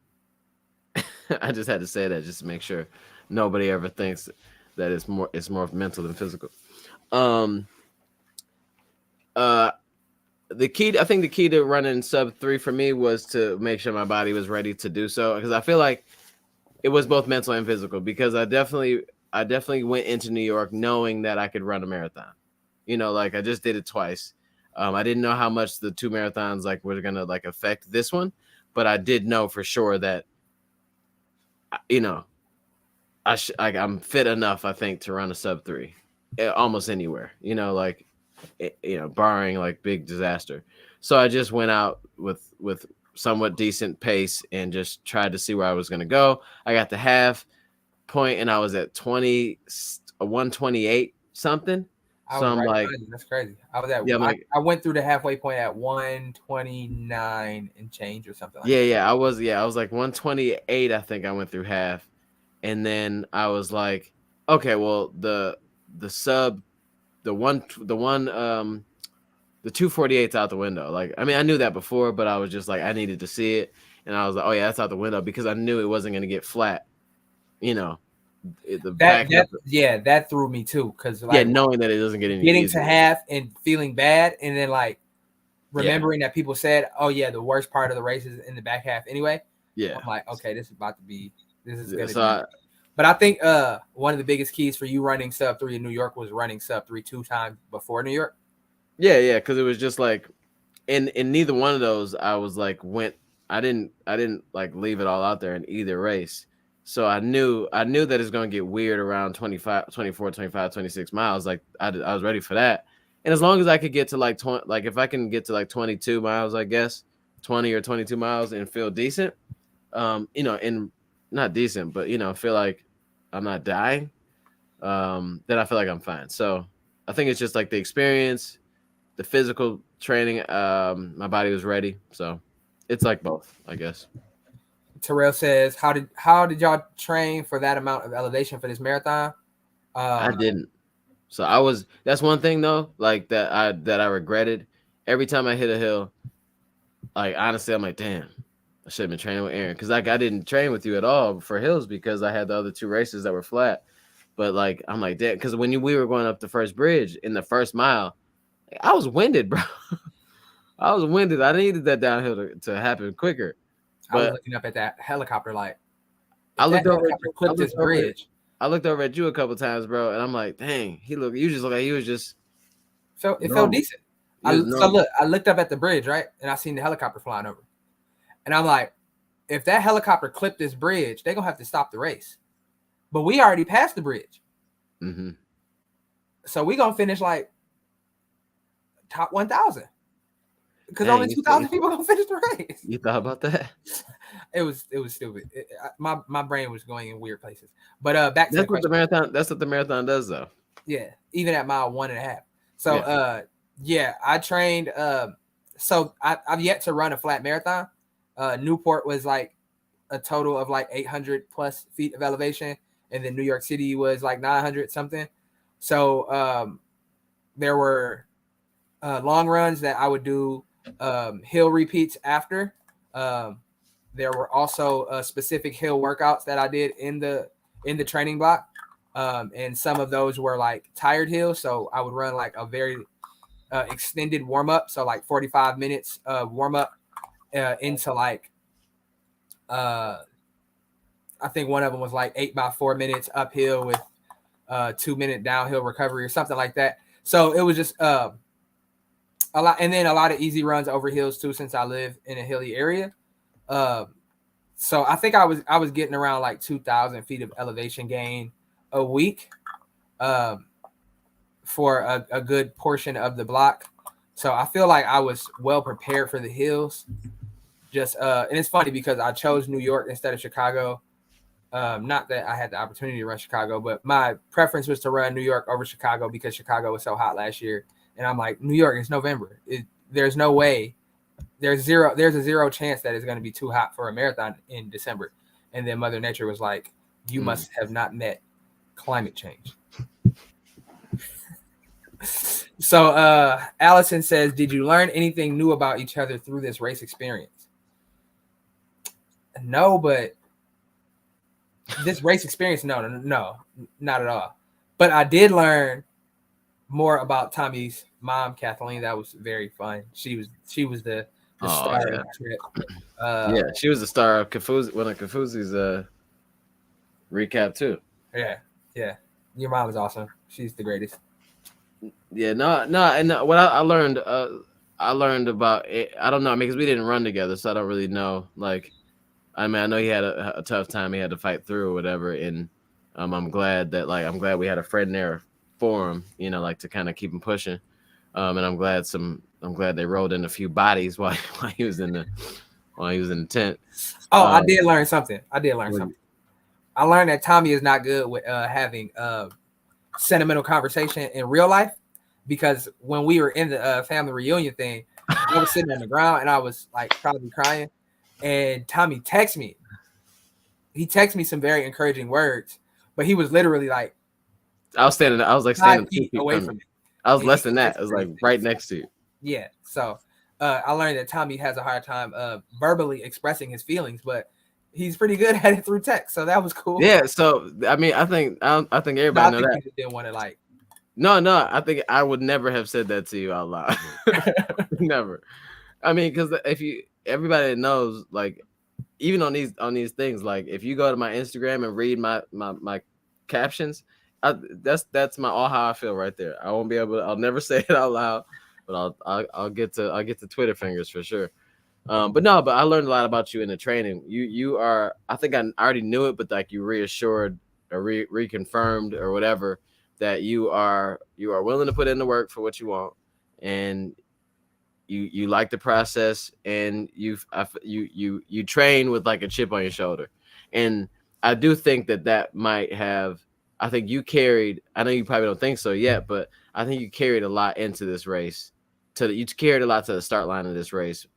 I just had to say that just to make sure nobody ever thinks that it's more mental than physical. The key to running sub 3 for me was to make sure my body was ready to do so, because I feel like it was both mental and physical, because I definitely went into New York knowing that I could run a marathon. Like I just did it twice. I didn't know how much the two marathons were gonna affect this one, but I did know for sure that I'm fit enough, I think, to run a sub 3 almost anywhere. Barring big disaster. So I just went out with somewhat decent pace and just tried to see where I was going to go. I got the half point and I was at 128 something. So I'm like, that's crazy. I was at, I went through the halfway point at 129 and change or something. I was like 128. I think I went through half. And then I was like, okay, well, the 248's out the window. I knew that before, but I was just like, I needed to see it. And I was like, oh yeah, that's out the window, because I knew it wasn't going to get flat. That threw me too. Cause knowing that it doesn't get any getting easier. to half and feeling bad. And then remembering that people said, oh yeah, the worst part of the race is in the back half anyway. Yeah. I'm like, okay, this is going to be. But I think one of the biggest keys for you running sub 3 in New York was running sub 3 2 times before New York. Yeah, because it was just in neither one of those I was I didn't leave it all out there in either race. So I knew that it's going to get weird around 24, 25, 26 miles. I was ready for that. And as long as I could get to 20, if I can get to 22 miles, I guess 20 or 22 miles and feel decent, and not decent, but feel like I'm not dying, then I feel like I'm fine. So I think it's just the experience, the physical training. My body was ready, so it's both, I guess. Terrell says, how did y'all train for that amount of elevation for this marathon? I didn't. So that's one thing though, that I regretted. Every time I hit a hill, honestly, I'm like, damn, I should have been training with Aaron, because I didn't train with you at all for hills because I had the other two races that were flat. But I'm like, damn, because when we were going up the first bridge in the first mile, I was winded, bro. I was winded. I needed that downhill to happen quicker. I was But looking up at that helicopter like, I if that looked over. helicopter clipped this bridge, I looked over at you a couple times, bro, and I'm like, dang, you just look like he was just it felt normal. decent. He was So normal. look, I looked up at the bridge, right, and I seen the helicopter flying over, and I'm like, if that helicopter clipped this bridge, they're gonna have to stop the race. But we already passed the bridge, Mm-hmm. so we gonna finish like top 1,000 because Dang, only 2,000 people gonna finish the race. you thought about that? It was stupid. My brain was going in weird places. But back to the question. That's what the marathon does, though. Yeah, even at mile 1.5. So I trained. So I've yet to run a flat marathon. Newport was like a total of like 800 plus feet of elevation, and then New York City was like 900 something. So there were long runs that I would do, hill repeats after. There were also specific hill workouts that I did in the training block. And some of those were like tired hills. So I would run like a very extended warm up. So like 45 minutes warm up into like, I think one of them was like 8 by 4 minutes uphill with 2-minute downhill recovery or something like that. So it was just a lot. And then a lot of easy runs over hills too, since I live in a hilly area. So I think I was getting around like 2,000 feet of elevation gain a week for a good portion of the block. So I feel like I was well prepared for the hills. Just and it's funny because I chose New York instead of Chicago. Not that I had the opportunity to run Chicago, but my preference was to run New York over Chicago because Chicago was so hot last year. And I'm like, New York, it's November. There's no way. There's a zero chance that it's going to be too hot for a marathon in December. And then Mother Nature was like, you must have not met climate change. So Allison says, did you learn anything new about each other through this race experience? No, but this race experience, no, not at all. But I did learn more about Tommy's mom, Kathleen. That was very fun. She was the star of the trip. Yeah, she was the star of one of Kafuzi's recap too. Yeah. Your mom is awesome. She's the greatest. Yeah, no, and what I learned about it. I don't know, I mean, because we didn't run together, so I don't really know. Like, I mean, I know he had a tough time. He had to fight through or whatever, and I'm glad we had a friend there for him, like to kind of keep him pushing. And I'm glad they rolled in a few bodies while he was in the tent. Oh, I did learn something. I learned that Tommy is not good with having sentimental conversation in real life, because when we were in the family reunion thing, I was sitting on the ground and I was like probably crying, and Tommy texted me. He texted me some very encouraging words, but he was literally like, I was standing 2 feet away from me. I was less than that. It was like right next to you. Yeah. So I learned that Tommy has a hard time verbally expressing his feelings, but he's pretty good at it through text. So that was cool. Yeah. So I mean, I think everybody know that. He just didn't want to like. No. I think I would never have said that to you out loud. Never. I mean, because everybody knows, like, even on these things, like if you go to my Instagram and read my captions, that's all how I feel right there. I won't be able to, I'll never say it out loud, but I'll get to Twitter fingers for sure. But I learned a lot about you in the training. You are, I think I already knew it, but like you reassured or reconfirmed or whatever that you are willing to put in the work for what you want, and you like the process, and you train with like a chip on your shoulder. And I do think that might have, I think you carried, I know you probably don't think so yet, but I think you carried a lot into this race. You carried a lot to the start line of this race,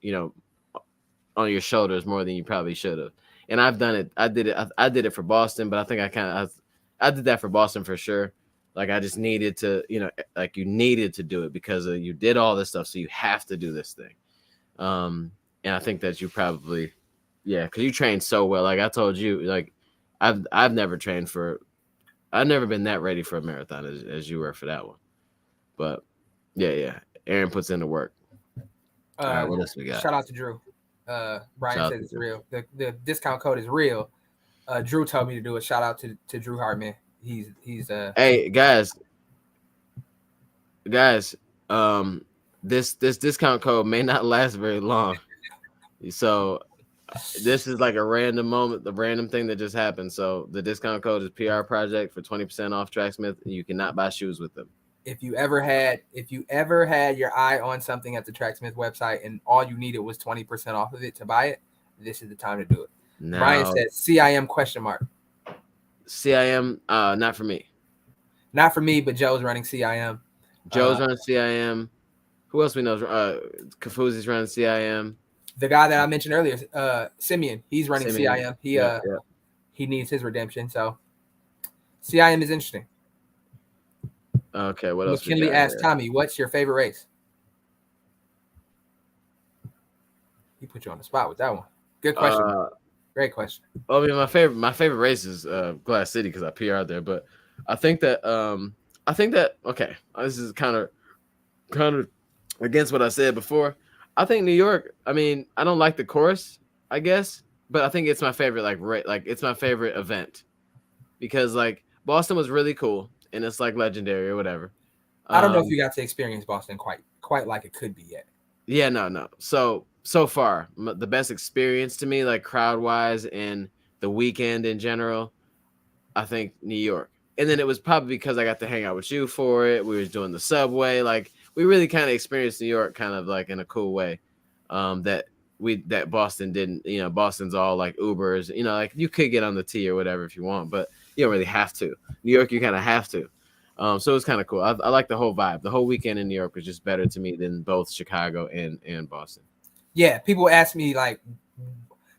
on your shoulders more than you probably should have. And I've done it. I did it for Boston, but I think I did that for Boston for sure. Like I just needed to, like you needed to do it because you did all this stuff. So you have to do this thing. And I think that you probably, because you trained so well. Like I told you, like I've never been that ready for a marathon as you were for that one. But yeah. Aaron puts in the work. All right, what else we got? Shout out to Drew. Brian Shout says out it's to real. The discount code is real. Drew told me to do a shout out to Drew Hartman. He's Hey guys, this discount code may not last very long. So this is like a random moment, the random thing that just happened. So the discount code is PR Project for 20% off Tracksmith. And you cannot buy shoes with them. if you ever had your eye on something at the Tracksmith website and all you needed was 20% off of it to buy it, this is the time to do it. Now, Brian says CIM question mark. CIM, not for me. Not for me, but Joe's running CIM. Joe's running CIM. Who else we know? Kafuzi's running CIM. The guy that I mentioned earlier, Simeon, he's running CIM. He needs his redemption. So CIM is interesting. Okay, what else? McKinley asked Tommy, "What's your favorite race?" He put you on the spot with that one. Good question. Great question. I mean, my favorite race is Glass City because I PR'd there. But I think that okay, this is kind of against what I said before. I think New York. I mean, I don't like the course, I guess, but I think it's my favorite. Like it's my favorite event because like Boston was really cool and it's like legendary or whatever. I don't know if you got to experience Boston quite like it could be yet. Yeah, no. So far, the best experience to me, like crowd wise and the weekend in general, I think New York. And then it was probably because I got to hang out with you for it. We was doing the subway, like we really kind of experienced New York kind of like in a cool way. That Boston didn't. You know, Boston's all like Ubers. You know, like you could get on the T or whatever if you want, but you don't really have to. New York, you kind of have to. So it was kind of cool. I like the whole vibe. The whole weekend in New York was just better to me than both Chicago and Boston. Yeah, people ask me like,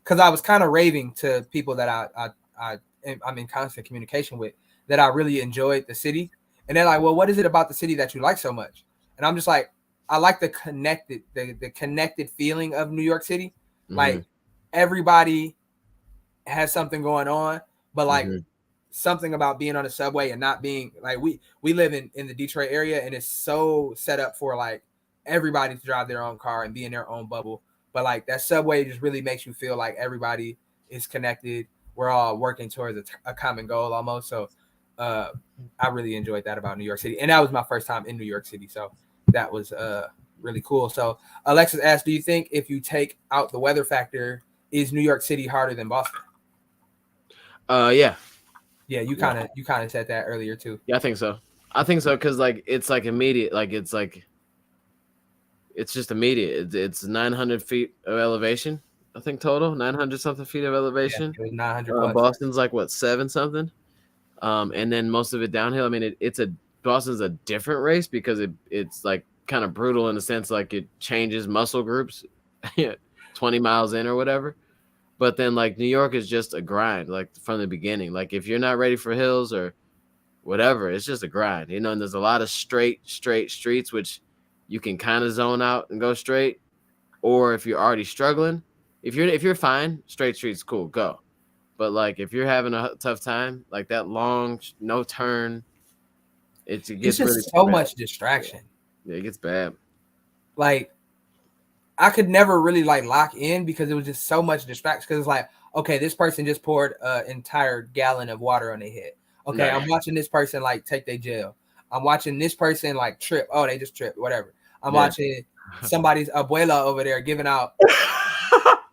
because I was kind of raving to people that I'm in constant communication with that I really enjoyed the city, and they're like, "Well, what is it about the city that you like so much?" And I'm just like, I like the connected feeling of New York City. Mm-hmm. Like everybody has something going on, but like something about being on the subway and not being like we live in the Detroit area, and it's so set up for like everybody to drive their own car and be in their own bubble. But like that subway just really makes you feel like everybody is connected. We're all working towards a common goal almost. So I really enjoyed that about New York City. And that was my first time in New York City. So that was really cool. So Alexis asked, do you think if you take out the weather factor, is New York City harder than Boston? Yeah. Yeah, you kind of said that earlier too. Yeah, I think so because like it's like immediate, like it's just immediate. It's 900 feet of elevation, I think total 900 something feet of elevation. Yeah, it was 900. Boston's like what 7 something, and then most of it downhill. I mean, Boston's a different race because it's like kind of brutal in the sense like it changes muscle groups, 20 miles in or whatever. But then like New York is just a grind, like from the beginning. Like if you're not ready for hills or whatever, it's just a grind, you know. And there's a lot of straight streets, which you can kind of zone out and go straight. Or if you're already struggling, if you're fine, straight streets cool, go. But like if you're having a tough time, like that long no turn, it gets just really so bad. Much distraction. Yeah, it gets bad. Like I could never really like lock in because it was just so much distraction. Because it's like, okay, this person just poured an entire gallon of water on their head. Okay, I'm watching this person like take their gel. I'm watching this person like trip. Oh, they just tripped. Whatever. I'm watching somebody's abuela over there giving out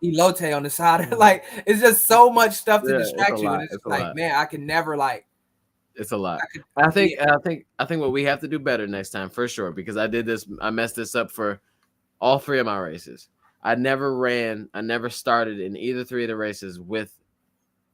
elote on the side. Like it's just so much stuff to distract you. And it's like, man, I can never like. It's a lot. I think what we have to do better next time for sure, because I messed this up for all 3 of my races. I never started in either 3 of the races with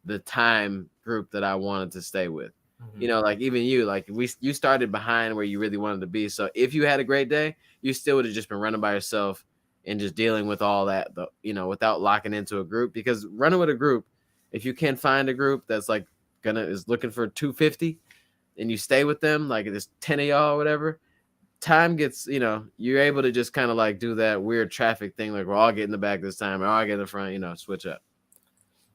the time group that I wanted to stay with. Mm-hmm. You know, like even you, like you started behind where you really wanted to be. So if you had a great day, you still would have just been running by yourself and just dealing with all that, without locking into a group. Because running with a group, if you can find a group that's like is looking for 250 and you stay with them, like there's 10 of y'all or whatever, time gets, you're able to just kind of like do that weird traffic thing. Like we're all getting the back this time or all get in the front, switch up.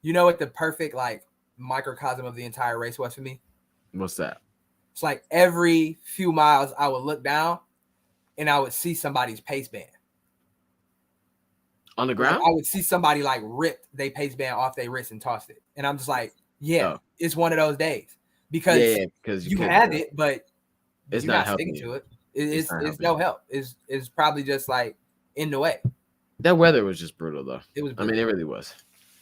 You know what the perfect like microcosm of the entire race was for me? What's that? It's like every few miles I would look down and I would see somebody's pace band. On the Like, ground? I would see somebody like rip their pace band off their wrist and tossed it, and I'm just like, yeah, Oh. it's one of those days because Yeah, because you you couldn't have do it. it, but It's you're not not helping sticking you. to it. It's not It's helping no you. help. Is probably just like in the way. That weather was just brutal, though. It was I mean, brutal. it really was.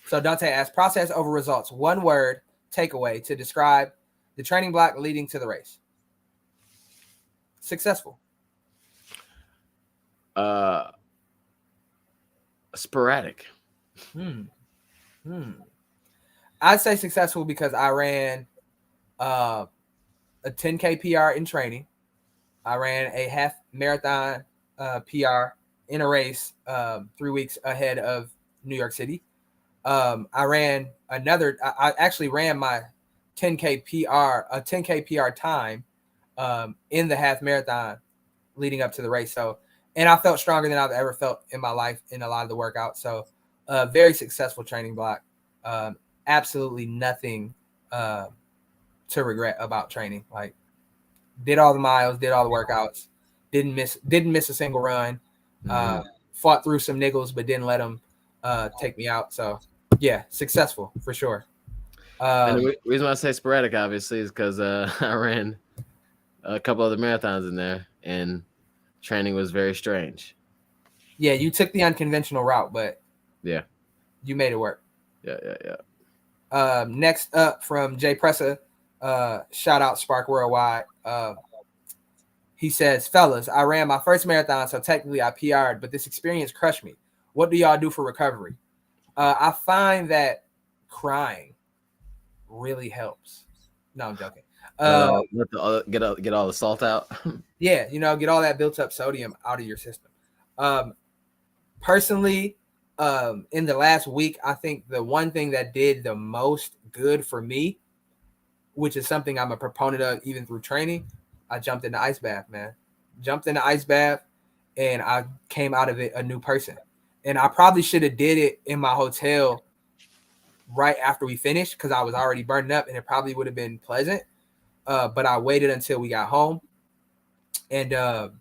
So Dante asks, process over results. One word takeaway to describe the training block leading to the race. Successful. Sporadic. I'd say successful because I ran a 10K PR in training. I ran a half marathon PR in a race 3 weeks ahead of New York City. I ran another. I actually ran my 10K PR, a 10K PR time in the half marathon leading up to the race. So, and I felt stronger than I've ever felt in my life in a lot of the workouts. So, very successful training block. Absolutely nothing to regret about training. Like, did all the miles, did all the workouts, didn't miss a single run. Fought through some niggles, but didn't let them take me out. So, yeah, successful for sure. And the reason why I say sporadic, obviously, is because I ran a couple other marathons in there, and training was very strange. Yeah, you took the unconventional route, but yeah, you made it work. Yeah. Next up from Jay Pressa, shout out Spark Worldwide. He says, fellas, I ran my first marathon, so technically I PR'd, but this experience crushed me. What do y'all do for recovery? I find that crying really helps. No, I'm joking. Get all the salt out. Yeah, get all that built up sodium out of your system. Personally, in the last week, I think the one thing that did the most good for me, which is something I'm a proponent of even through training, I jumped in the ice bath, man. Jumped in the ice bath, and I came out of it a new person. And I probably should have did it in my hotel right after we finished because I was already burning up, and it probably would have been pleasant. But I waited until we got home. And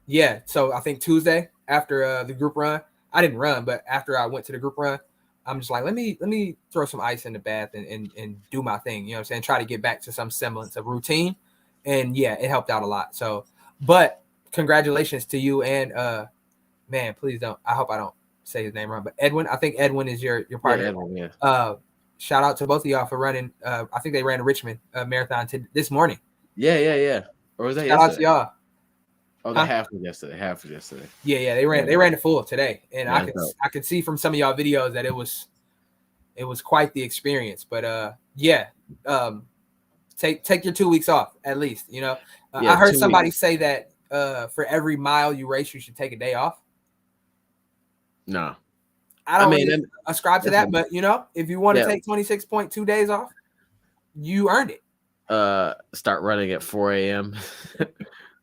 yeah, so I think Tuesday after the group run, I didn't run, but after I went to the group run, I'm just like, let me throw some ice in the bath and do my thing. You know what I'm saying? Try to get back to some semblance of routine. And yeah, it helped out a lot. So, but congratulations to you and man, please don't. I hope I don't say his name wrong, but Edwin. I think Edwin is your partner. Yeah, Edwin, yeah. Shout out to both of y'all for running. I think they ran a Richmond marathon this morning. Yeah. Or was that Shout yesterday? out to y'all. Oh, the half was yesterday. Half was yesterday. Yeah. They ran the full today, and yeah, I could see from some of y'all videos that it was quite the experience. But yeah, take your 2 weeks off at least. I heard somebody say that for every mile you race, you should take a day off. No, I don't really ascribe to that, but if you want to take 26.2 days off, you earned it. Start running at 4 a.m.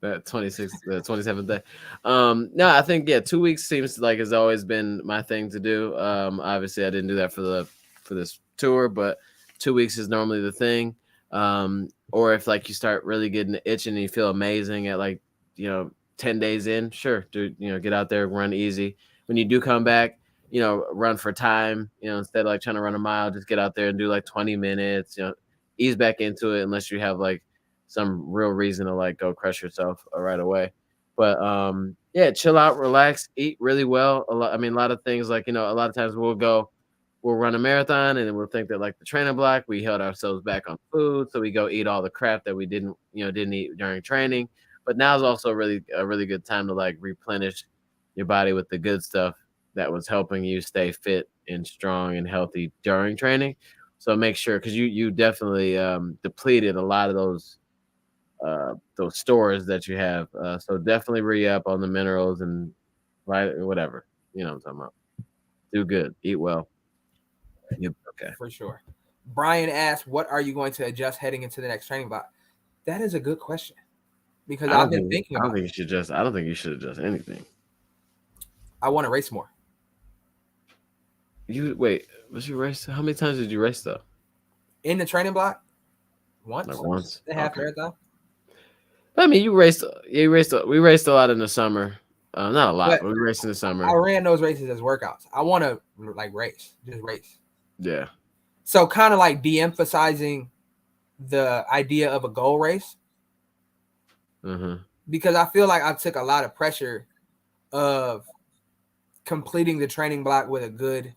that 27th day. No, I think 2 weeks seems like has always been my thing to do. Obviously I didn't do that for this tour, but 2 weeks is normally the thing. Or if like you start really getting the itch and you feel amazing at 10 days in, sure, get out there, run easy. When you do come back, run for time, instead of trying to run a mile, just get out there and do 20 minutes, ease back into it unless you have some real reason to go crush yourself right away. But chill out, relax, eat really well. A lot of things a lot of times we'll run a marathon and then we'll think that the training block, we held ourselves back on food. So we go eat all the crap that we didn't eat during training. But now is also a really good time to replenish your body with the good stuff that was helping you stay fit and strong and healthy during training. So make sure, because you definitely depleted a lot of those stores that you have. So definitely re-up on the minerals and whatever. You know what I'm talking about. Do good. Eat well. Yep. Okay. For sure. Brian asked, what are you going to adjust heading into the next training block? That is a good question. Because I've been thinking about it. I don't think you should adjust anything. I want to race more. Was you race? How many times did you race though? In the training block? Once. Once. The half marathon. I mean, we raced a lot in the summer. Not a lot, But but we raced in the I summer. ran those races as workouts. I want to like just race. Yeah. So kind of like de-emphasizing the idea of a goal race, because I feel like I took a lot of pressure of completing the training block with a good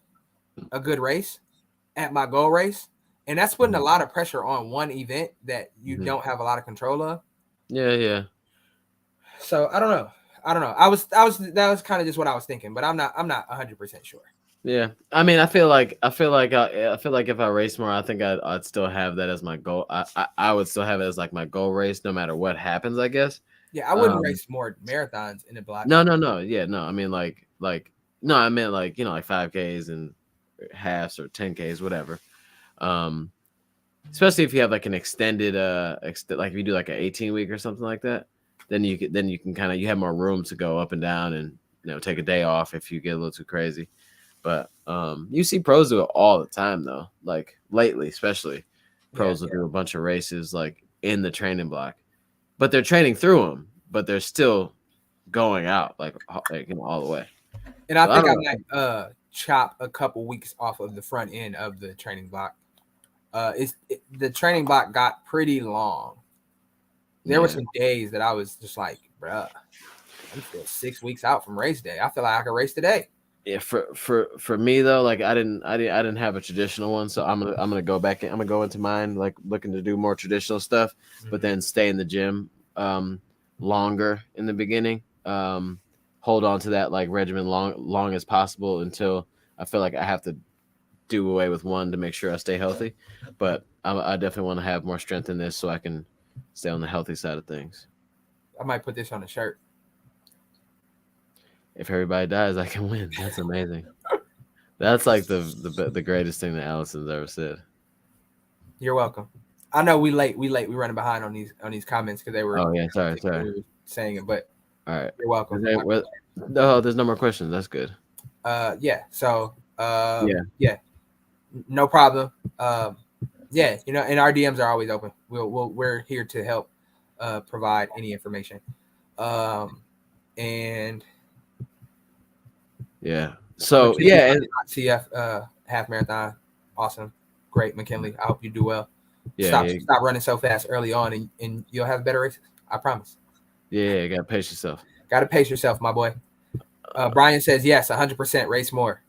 race at my goal race, and that's putting a lot of pressure on one event that you don't have a lot of control of. Yeah. So I don't know. That was kind of just what I was thinking, but I'm not 100% sure. Yeah, I mean, I feel like if I race more, I think I'd still have that as my goal. I would still have it as like my goal race, no matter what happens, I guess. Yeah, I wouldn't race more marathons in the block. No, yeah, no. I mean, no, I meant like like 5Ks and halves or 10Ks, whatever. Um, Especially if you have like an extended, like if you do like an 18-week or something like that, then you can kind of you have more room to go up and down and take a day off if you get a little too crazy. But you see pros do it all the time though. Like lately, especially pros will do a bunch of races like in the training block, but they're training through them, but they're still going out like all the way. And I think I might chop a couple weeks off of the front end of the training block. The training block got pretty long. There were some days that I was just like, bruh, I'm still 6 weeks out from race day. I feel like I could race today. Yeah, for me though, like I didn't have a traditional one, so I'm gonna go back. I'm gonna go into mine like looking to do more traditional stuff, but then stay in the gym longer in the beginning. Hold on to that like regimen long as possible until I feel like I have to do away with one to make sure I stay healthy. But I definitely want to have more strength in this so I can stay on the healthy side of things. I might put this on a shirt. If everybody dies, I can win. That's amazing. That's like the greatest thing that Allison's ever said. You're welcome. I know we late. We running behind on these comments because they were. Oh yeah, sorry. We were saying it, but all right, you're welcome. No, there's no more questions. That's good. Yeah. So yeah, no problem. Yeah, and our DMs are always open. We're here to help provide any information. And yeah. So yeah, CF half marathon, awesome, great, McKinley. I hope you do well. Yeah, stop running so fast early on, and you'll have better races. I promise. Yeah, you gotta pace yourself. Gotta pace yourself, my boy. Brian says yes, 100%. Race more.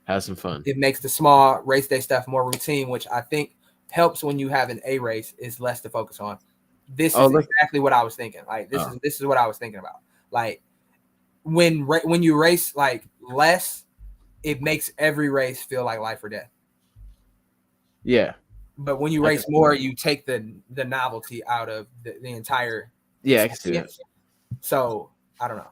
Have some fun. It makes the small race day stuff more routine, which I think helps when you have an A race. Is less to focus on. This is exactly what I was thinking. Like this is what I was thinking about. Like when you race like less, it makes every race feel like life or death. Yeah. But when you race more, you take the novelty out of the entire. Yeah, I can see that. So I don't know.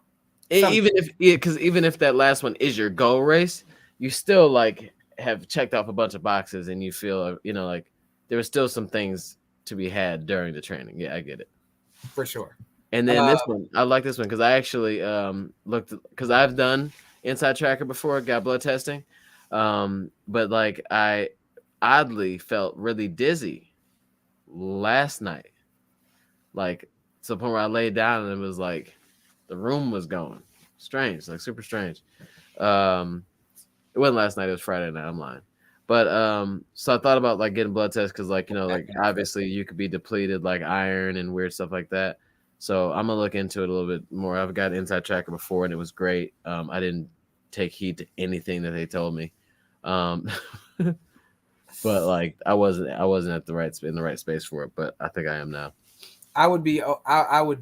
Even if that last one is your goal race, you still like have checked off a bunch of boxes, and you feel like there were still some things to be had during the training. Yeah, I get it for sure. And then this one, I like this one because I actually looked because I've done Inside Tracker before, got blood testing, but like I oddly felt really dizzy last night, like to the point where I laid down and it was like the room was going strange, like super strange. It wasn't last night, it was Friday night, I'm lying. But so I thought about like getting blood tests because like like obviously you could be depleted like iron and weird stuff like that. So I'm gonna look into it a little bit more. I've got Inside Tracker before and it was great. I didn't take heed to anything that they told me. But like I wasn't in the right space for it, but I think I am now. I would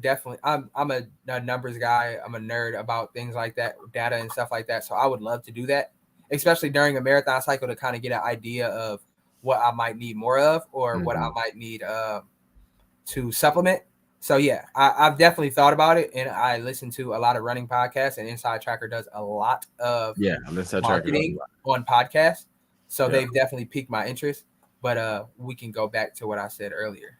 definitely. I'm a numbers guy. I'm a nerd about things like that, data and stuff like that. So I would love to do that, especially during a marathon cycle to kind of get an idea of what I might need more of or what I might need to supplement. So yeah, I've definitely thought about it, and I listen to a lot of running podcasts, and Inside Tracker does a lot of marketing on podcasts. So they've definitely piqued my interest. But we can go back to what I said earlier.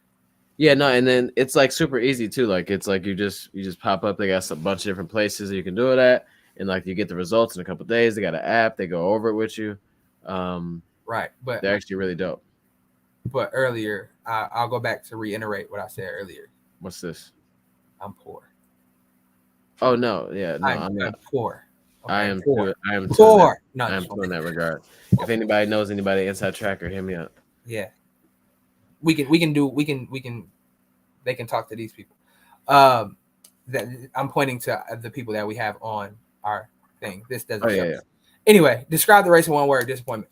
Yeah, no, and then it's like super easy too. Like it's like you just pop up. They got a bunch of different places you can do it at, and like you get the results in a couple of days. They got an app. They go over it with you. Right, but they're actually really dope. But earlier, I'll go back to reiterate what I said earlier. What's this? I'm poor. Oh no, yeah, no, I'm not. poor. Okay, I am poor. too. I am too. Poor. No, I am too in that regard. If anybody knows anybody inside tracker, hit me up. yeah. We can they can talk to these people. That I'm pointing to the people that we have on our thing. This doesn't show. Yeah. Anyway, describe the race in one word: disappointment.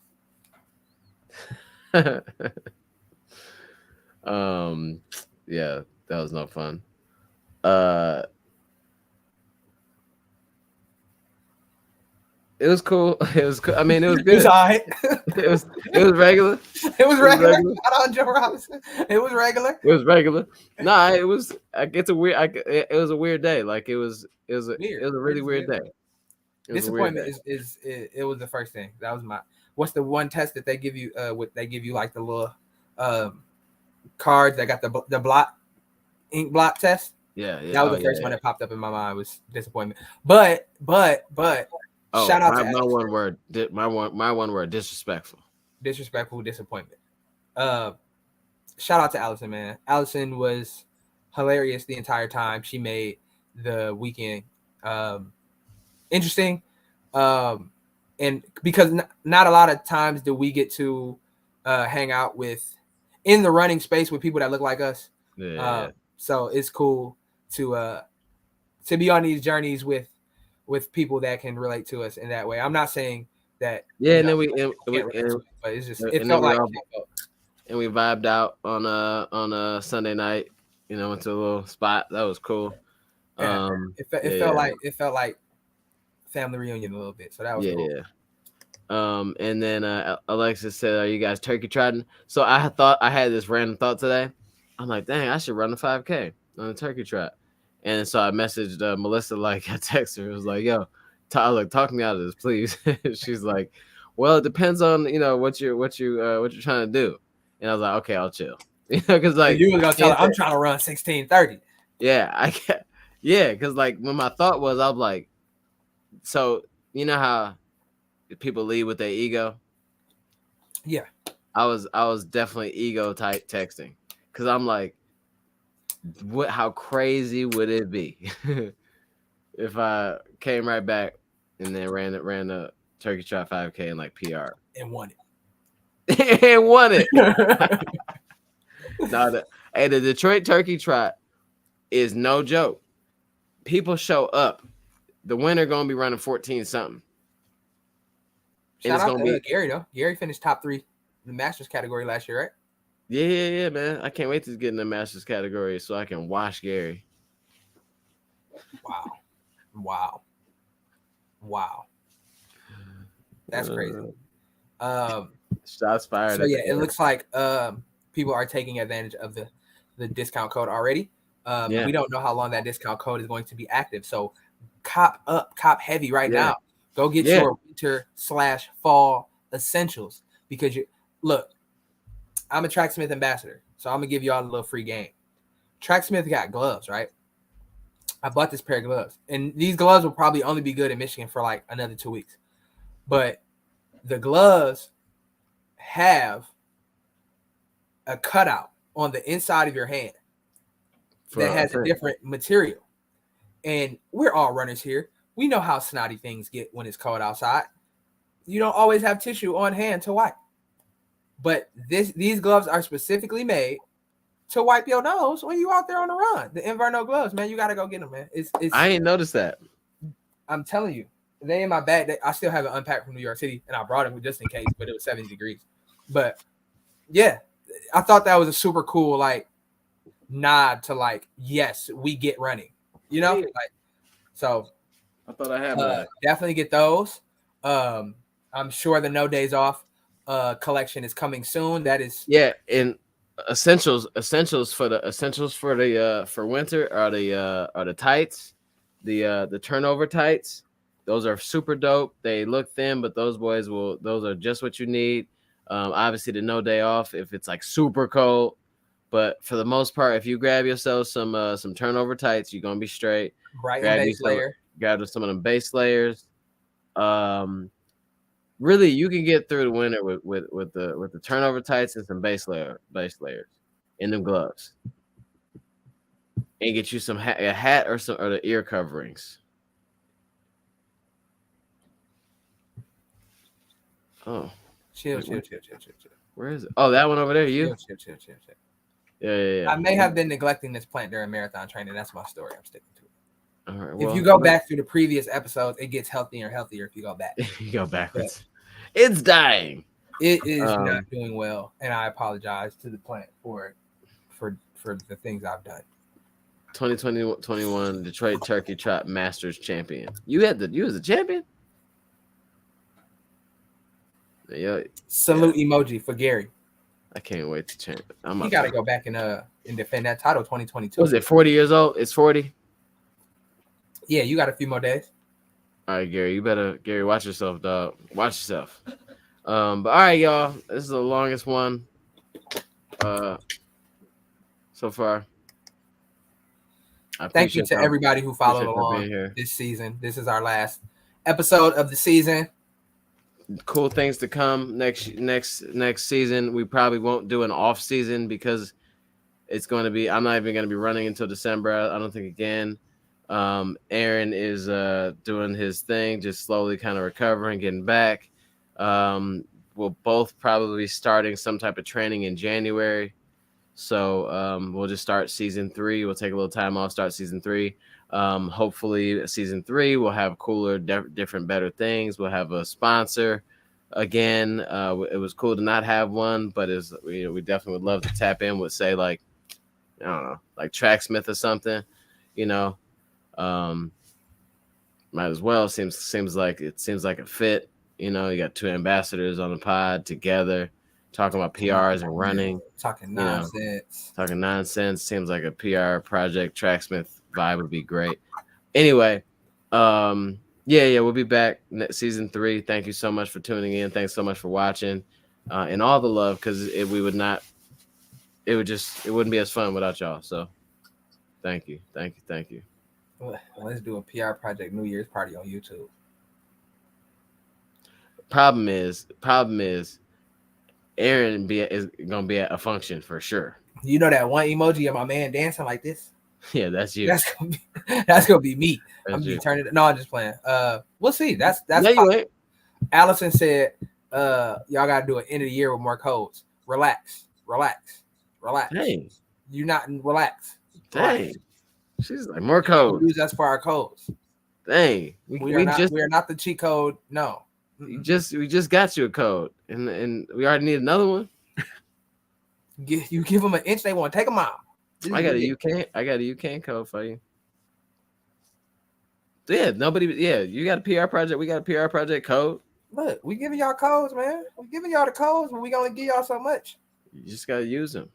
Yeah, that was no fun. It was cool. It was cool. I mean, it was It was good. all right. It was regular. It was regular. Shout out Joe Robinson. It was regular. It was regular. Nah, it was. It's a weird. It was a weird day. Like it was a really weird day. Disappointment is it was the first thing. That was my. What's the one test that they give you? They give you like the little cards that got the blot ink blot test. Yeah. That was the first one that popped up in my mind was disappointment. But shout out to my one word. My one word. Disrespectful. Disrespectful disappointment. Shout out to Allison, man. Allison was hilarious the entire time. She made the weekend interesting. And because not a lot of times do we get to hang out with in the running space with people that look like us. Yeah. So it's cool to be on these journeys with people that can relate to us in that way. I'm not saying that. Yeah, and then but it's just it felt like. And we vibed out on a Sunday night. You know, went to a little spot that was cool. Yeah. It felt like family reunion a little bit. So that was cool. Yeah. And then Alexis said, "Are you guys turkey trotting?" So I had this random thought today. I'm like, dang, I should run a 5K on a turkey trot. And so I messaged Melissa, like I texted her, it was like, yo, Tyler, talk me out of this, please. She's like, well, it depends on what you're trying to do. And I was like, okay, I'll chill. Because like you were gonna tell her I'm trying to run 16:30. Yeah, I can't. Yeah, because like when my thought was, I was like, so you know how people lead with their ego? Yeah. I was definitely ego type texting because I'm like, how crazy would it be if I came right back and then ran the turkey trot 5K and like PR and won it and won it. No, the Detroit turkey trot is no joke. People show up. The winner gonna be running 14 something. Shout out to Gary though. Gary finished top 3 in the Masters category last year, right? Yeah, man. I can't wait to get in the Masters category so I can watch Gary. Wow. That's crazy. Shots fired. So yeah, it looks like people are taking advantage of the discount code already. We don't know how long that discount code is going to be active. So cop heavy now. Go get your winter/fall essentials because I'm a Tracksmith ambassador, so I'm gonna give you all a little free game. Tracksmith got gloves, right? I bought this pair of gloves, and these gloves will probably only be good in Michigan for like another 2 weeks. But the gloves have a cutout on the inside of your hand that has a different material. And we're all runners here. We know how snotty things get when it's cold outside. You don't always have tissue on hand to wipe. But these gloves are specifically made to wipe your nose when you out there on the run. The Inverno gloves, man, you got to go get them, man. I ain't noticed that. I'm telling you. They in my bag. I still haven't unpacked from New York City, and I brought them just in case, but it was 70 degrees. But, yeah, I thought that was a super cool, like, nod to, like, yes, we get running. You know? Like, so I thought I had that. Definitely get those. I'm sure the No Days Off collection is coming soon. That is and essentials for winter are the tights, the turnover tights. Those are super dope. They look thin, but those are just what you need. Obviously the No Day Off if it's like super cold, but for the most part, if you grab yourself some turnover tights, you're gonna be straight. Grab some of them base layers. Really, you can get through the winter with the turnover tights and some base layers in them gloves, and get you a hat or the ear coverings. Oh, Chill. where is it? Oh, that one over there. You? Chill. Yeah. I may have been neglecting this plant during marathon training. That's my story. I'm sticking to it. All right. If you go back through the previous episodes, it gets healthier and healthier if you go back. You go backwards. It's dying. It is not doing well, and I apologize to the plant for the things I've done. 2021 Detroit Turkey Trot Masters champion. You was a champion? Yeah. Salute emoji for Gary. I can't wait to change. You got to go back and defend that title 2022. Was it 40 years old? It's 40? Yeah, you got a few more days. All right, Gary, Gary, watch yourself, dog. Watch yourself. But all right, y'all. This is the longest one so far. Thank you to everybody who followed along this season. This is our last episode of the season. Cool things to come next season. We probably won't do an off season because it's going to be. I'm not even going to be running until December. I don't think again. Aaron is doing his thing, just slowly kind of recovering, getting back. We'll both probably be starting some type of training in January. So we'll just start season 3. We'll take a little time off, start season 3. Hopefully season 3 we'll have cooler, different, better things. We'll have a sponsor again. It was cool to not have one, but we definitely would love to tap in with, say, like, I don't know, like Tracksmith or something, you know. Might as well. Seems like a fit. You know, you got 2 ambassadors on the pod together, talking about PRs and running, talking nonsense. Talking nonsense. Seems like a PR project. Tracksmith vibe would be great. Anyway, we'll be back season 3. Thank you so much for tuning in. Thanks so much for watching, and all the love, because it wouldn't be as fun without y'all. So, thank you. Let's do a PR project New Year's party on YouTube. Problem is, Aaron is gonna be at a function for sure. You know that one emoji of my man dancing like this? Yeah, that's you. That's gonna be me. I'm gonna turn it. No, I'm just playing. We'll see. That's you ain't. Allison said, y'all gotta do an end of the year with more codes. Relax. Hey, You not relax. Dang. She's like, more codes. Use us for our codes. Dang. We are not the cheat code. No. We just got you a code, and we already need another one. You give them an inch, they want to take them out. I got a UK code for you. Yeah, you got a PR project. We got a PR project code. Look, we giving y'all codes, man. We giving y'all the codes, but we gonna give y'all so much. You just gotta use them.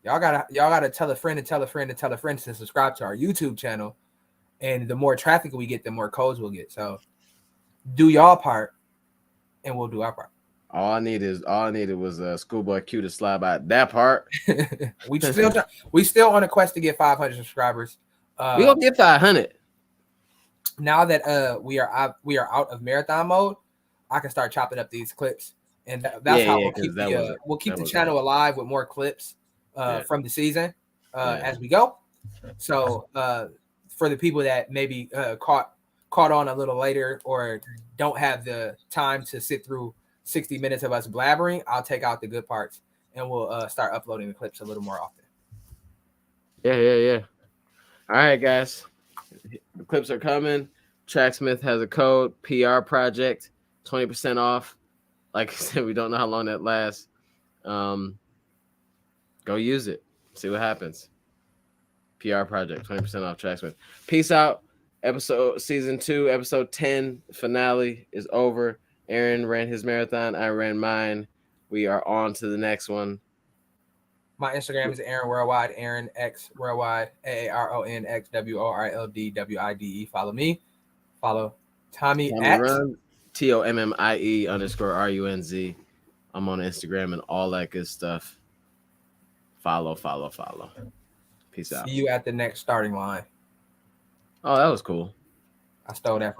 Y'all gotta tell a friend to subscribe to our YouTube channel, and the more traffic we get, the more codes we'll get. So do y'all part, and we'll do our part. All I needed was Schoolboy Q to slide by that part. we still on a quest to get 500 subscribers. We gonna get 500. Now that we are out of marathon mode, I can start chopping up these clips, and that's how we'll keep the channel alive with more clips from the season as we go. So for the people that maybe caught on a little later or don't have the time to sit through 60 minutes of us blabbering, I'll take out the good parts and we'll start uploading the clips a little more often. Yeah. All right, guys. The clips are coming. Tracksmith has a code, PR project, 20% off. Like I said, we don't know how long that lasts. Go use it. See what happens. PR project, 20% off Tracksmith. Peace out. Season 2, episode 10 finale is over. Aaron ran his marathon. I ran mine. We are on to the next one. My Instagram is Aaron Worldwide, Aaron X Worldwide, AARONXWORLDWIDE. Follow me. Follow Tommy at Run, TOMMIE_RUNZ. I'm on Instagram and all that good stuff. Follow. Peace out. See you at the next starting line. Oh, that was cool. I stole that from